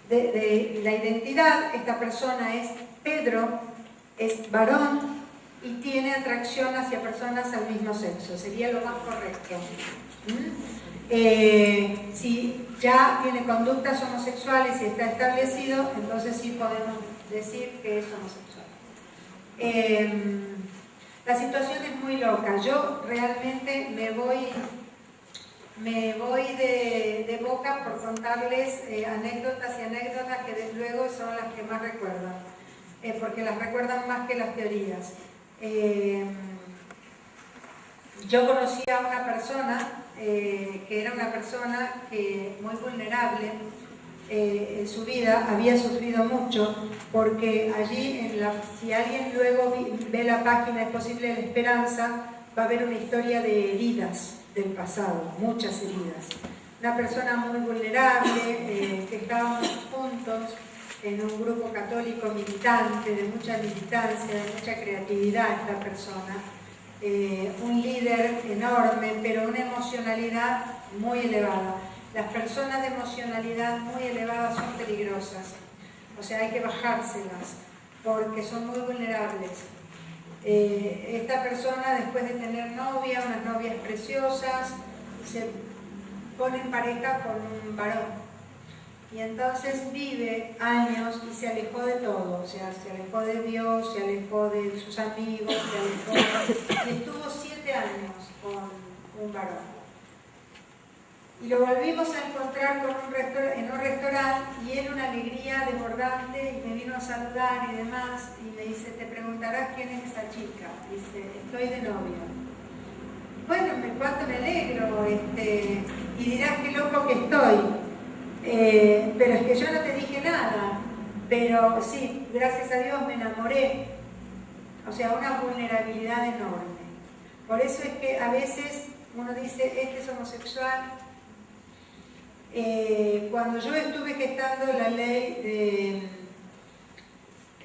S1: de la identidad, esta persona es Pedro, es varón y tiene atracción hacia personas al mismo sexo, sería lo más correcto. Si ya tiene conductas homosexuales y está establecido, entonces sí podemos decir que es homosexual. La situación es muy loca. Yo realmente me voy de boca por contarles anécdotas y anécdotas que desde luego son las que más recuerdo. porque las recuerdan más que las teorías. Yo conocí a una persona que era una persona muy vulnerable en su vida, había sufrido mucho, porque allí, si alguien luego ve la página Es Posible la Esperanza, va a ver una historia de heridas del pasado, muchas heridas. Una persona muy vulnerable, que estábamos juntos en un grupo católico militante, de mucha militancia, de mucha creatividad esta persona. Un líder enorme, pero una emocionalidad muy elevada. Las personas de emocionalidad muy elevada son peligrosas, o sea, hay que bajárselas, porque son muy vulnerables. Esta persona, después de tener novia, unas novias preciosas, se pone en pareja con un varón. Y entonces vive años y se alejó de todo, o sea, se alejó de Dios, se alejó de sus amigos, se alejó, y estuvo 7 años con un varón. Y lo volvimos a encontrar en un restaurante, y él una alegría desbordante, y me vino a saludar y demás, y me dice, te preguntarás quién es esa chica. Dice, estoy de novia. Bueno, cuánto me alegro, y dirás qué loco que estoy. Pero es que yo no te dije nada, pero sí, gracias a Dios me enamoré. O sea, una vulnerabilidad enorme. Por eso es que a veces uno dice, este es homosexual. Cuando yo estuve gestando la ley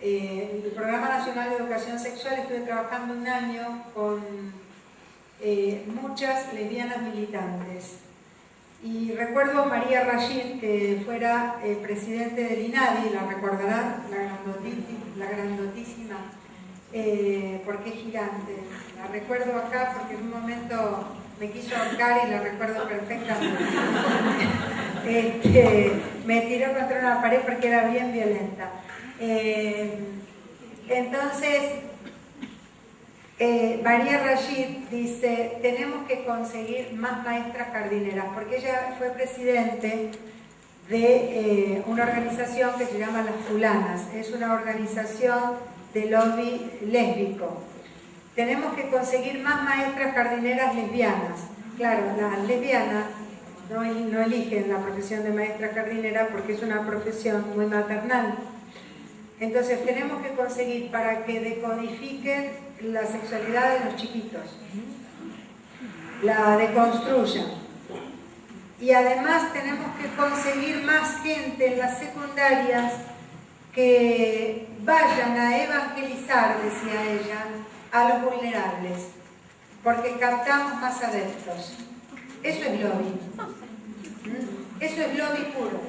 S1: del Programa Nacional de Educación Sexual, estuve trabajando 1 año con muchas lesbianas militantes. Y recuerdo a María Rashid, que fuera presidente del INADI, la recordarán, la grandotísima, porque es gigante. La recuerdo acá porque en un momento me quiso ahorcar y la recuerdo perfectamente. Me tiró contra una pared porque era bien violenta. Entonces, María Rashid dice, tenemos que conseguir más maestras jardineras, porque ella fue presidente de una organización que se llama Las Fulanas, es una organización de lobby lésbico. Tenemos que conseguir más maestras jardineras lesbianas. Claro, las lesbianas no eligen la profesión de maestra jardinera porque es una profesión muy maternal. Entonces tenemos que conseguir para que decodifiquen la sexualidad de los chiquitos, la deconstruyan. Y además tenemos que conseguir más gente en las secundarias que vayan a evangelizar, decía ella, a los vulnerables, porque captamos más adeptos. Eso es lobby. Eso es lobby puro.